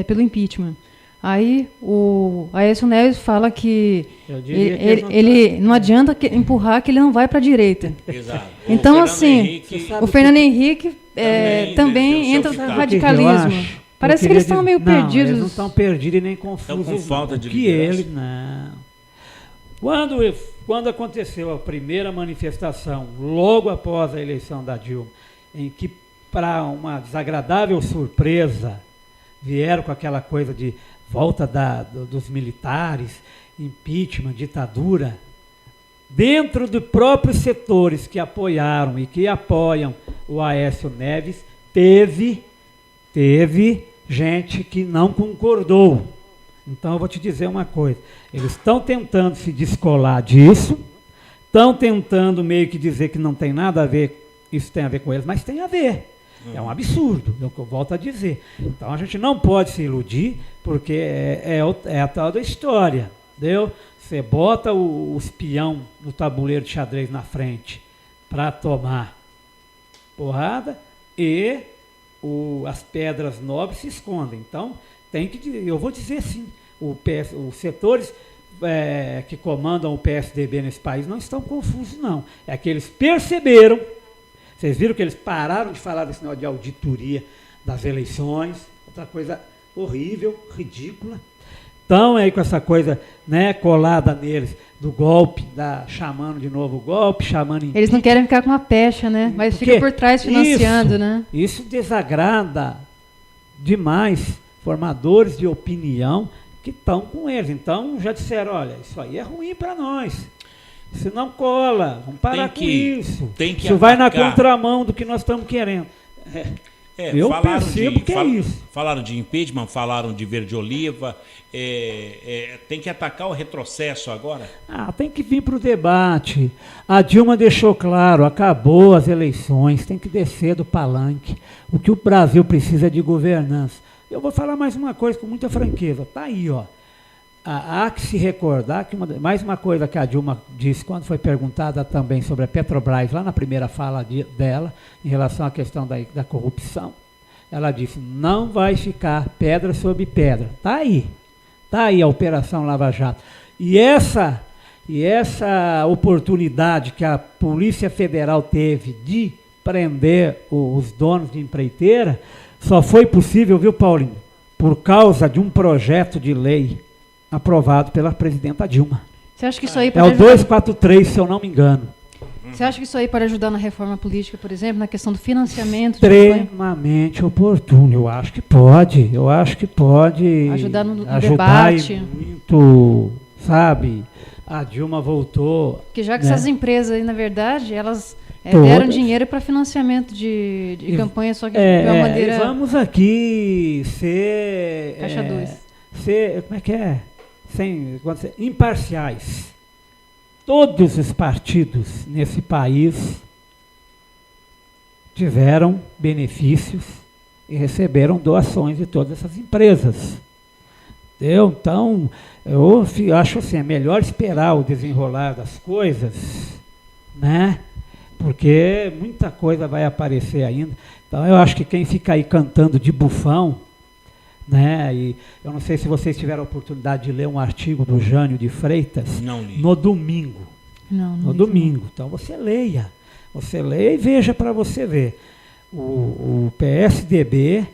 S4: pelo impeachment. Aí o Aécio Neves fala que ele não adianta empurrar que ele não vai para a direita.
S2: Exato.
S4: Então, assim, o Fernando Henrique também entra no radicalismo. Parece que eles estão meio perdidos.
S3: Eles não estão perdidos e nem confusos.
S2: Estão com falta de
S3: liderança. Quando aconteceu a primeira manifestação, logo após a eleição da Dilma, em que, para uma desagradável surpresa, vieram com aquela coisa de volta dos militares, impeachment, ditadura, dentro dos próprios setores que apoiaram e que apoiam o Aécio Neves, teve gente que não concordou. Então eu vou te dizer uma coisa, eles estão tentando se descolar disso, estão tentando meio que dizer que não tem nada a ver, isso tem a ver com eles, mas tem a ver. É um absurdo, é o que eu volto a dizer. Então a gente não pode se iludir, porque é a tal da história, entendeu? Você bota o espião no tabuleiro de xadrez na frente para tomar porrada e as pedras nobres se escondem. Então, eu vou dizer assim, os setores que comandam o PSDB nesse país não estão confusos, não. É que eles perceberam. Vocês viram que eles pararam de falar desse negócio de auditoria das eleições, outra coisa horrível, ridícula. Estão aí com essa coisa, né, colada neles, do golpe, chamando de novo o golpe, chamando...
S4: Eles não querem ficar com uma pecha, né? Mas fica por trás financiando, né?
S3: Isso desagrada demais formadores de opinião que estão com eles. Então, já disseram, olha, isso aí é ruim para nós. Isso não cola, vamos parar com isso. Isso vai na contramão do que nós estamos querendo. Eu percebo que é isso.
S2: Falaram de impeachment, falaram de verde-oliva. Tem que atacar o retrocesso agora?
S3: Tem que vir para o debate. A Dilma deixou claro, acabou as eleições, tem que descer do palanque. O que o Brasil precisa é de governança. Eu vou falar mais uma coisa com muita franqueza. Está aí, ó. Há que se recordar que mais uma coisa que a Dilma disse quando foi perguntada também sobre a Petrobras, lá na primeira fala dela, em relação à questão da corrupção, ela disse, não vai ficar pedra sobre pedra. Está aí a Operação Lava Jato. E essa oportunidade que a Polícia Federal teve de prender os donos de empreiteira, só foi possível, viu, Paulinho, por causa de um projeto de lei aprovado pela presidenta Dilma.
S4: Você acha que isso aí
S3: É o 243, se eu não me engano.
S4: Você acha que isso aí pode ajudar na reforma política, por exemplo, na questão do financiamento?
S3: Extremamente oportuno. Eu acho que pode.
S4: Ajudar no
S3: ajudar
S4: debate.
S3: Muito, sabe? A Dilma voltou.
S4: Porque já que essas empresas aí, na verdade, elas deram dinheiro para financiamento de campanha, só que de uma maneira...
S3: Vamos aqui ser...
S4: Caixa 2.
S3: Como é que é? Imparciais. Todos os partidos nesse país tiveram benefícios e receberam doações de todas essas empresas. Entendeu? Então, eu acho assim, é melhor esperar o desenrolar das coisas, né? Porque muita coisa vai aparecer ainda. Então, eu acho que quem fica aí cantando de bufão, né? E eu não sei se vocês tiveram a oportunidade de ler um artigo do Jânio de Freitas no domingo. No domingo. Então você leia e veja para você ver. O PSDB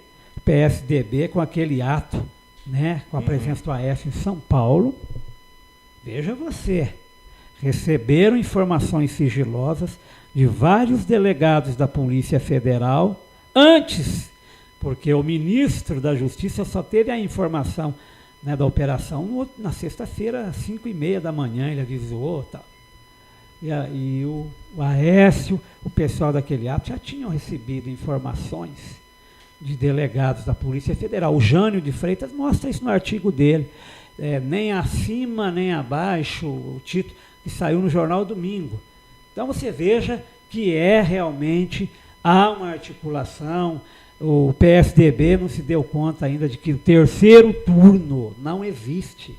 S3: com aquele ato, né? Com a presença do Aécio em São Paulo, veja você, receberam informações sigilosas de vários delegados da Polícia Federal antes, porque o ministro da Justiça só teve a informação, né, da operação na sexta-feira, às 5h30 da manhã, ele avisou, tal. E o Aécio, o pessoal daquele ato, já tinham recebido informações de delegados da Polícia Federal. O Jânio de Freitas mostra isso no artigo dele. Nem acima, nem abaixo, o título que saiu no Jornal Domingo. Então você veja que realmente há uma articulação. O PSDB não se deu conta ainda de que o terceiro turno não existe,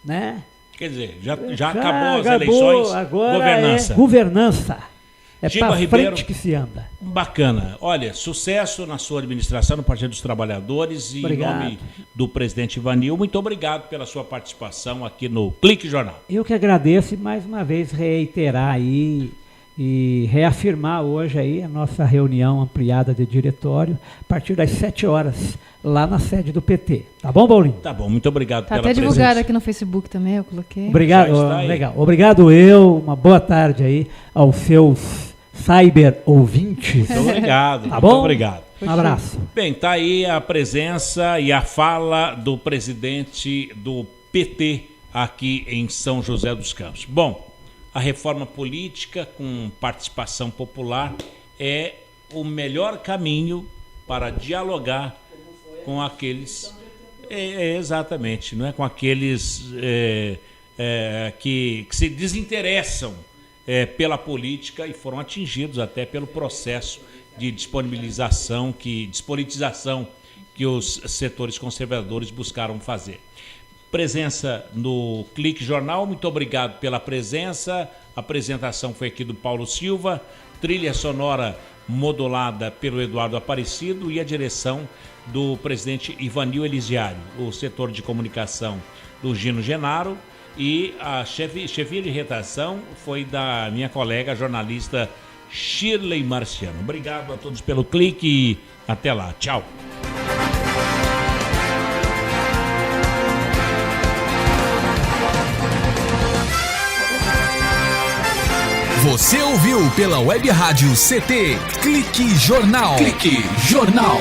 S3: né?
S2: Quer dizer, já acabou as eleições,
S3: agora
S2: governança.
S3: Governança. É para
S2: Ribeiro,
S3: frente que se anda.
S2: Bacana. Olha, sucesso na sua administração, no Partido dos Trabalhadores. E
S3: obrigado.
S2: Em nome do presidente Ivanil, muito obrigado pela sua participação aqui no Clique Jornal.
S3: Eu que agradeço e mais uma vez reiterar aí e reafirmar hoje aí a nossa reunião ampliada de diretório a partir das 7 horas lá na sede do PT. Tá bom, Paulinho?
S2: Tá bom, muito obrigado pela
S4: presença. Tá até divulgado
S2: presença.
S4: aqui no Facebook também, eu coloquei.
S3: Obrigado, legal. Obrigado uma boa tarde aí aos seus cyber ouvintes.
S2: Muito obrigado.
S3: Tá bom?
S2: Muito obrigado.
S3: Um abraço.
S2: Bem, tá aí a presença e a fala do presidente do PT aqui em São José dos Campos. Bom, a reforma política com participação popular é o melhor caminho para dialogar com aqueles... exatamente, não é? Com aqueles que se desinteressam pela política e foram atingidos até pelo processo de despolitização que os setores conservadores buscaram fazer. Presença no Clique Jornal, muito obrigado pela presença. A apresentação foi aqui do Paulo Silva, trilha sonora modulada pelo Eduardo Aparecido e a direção do presidente Ivanil Elisiário, o setor de comunicação do Gino Genaro e a chefia de redação foi da minha colega jornalista Shirley Marciano. Obrigado a todos pelo clique e até lá. Tchau.
S1: Você ouviu pela Web Rádio CT Clique Jornal. Clique Jornal.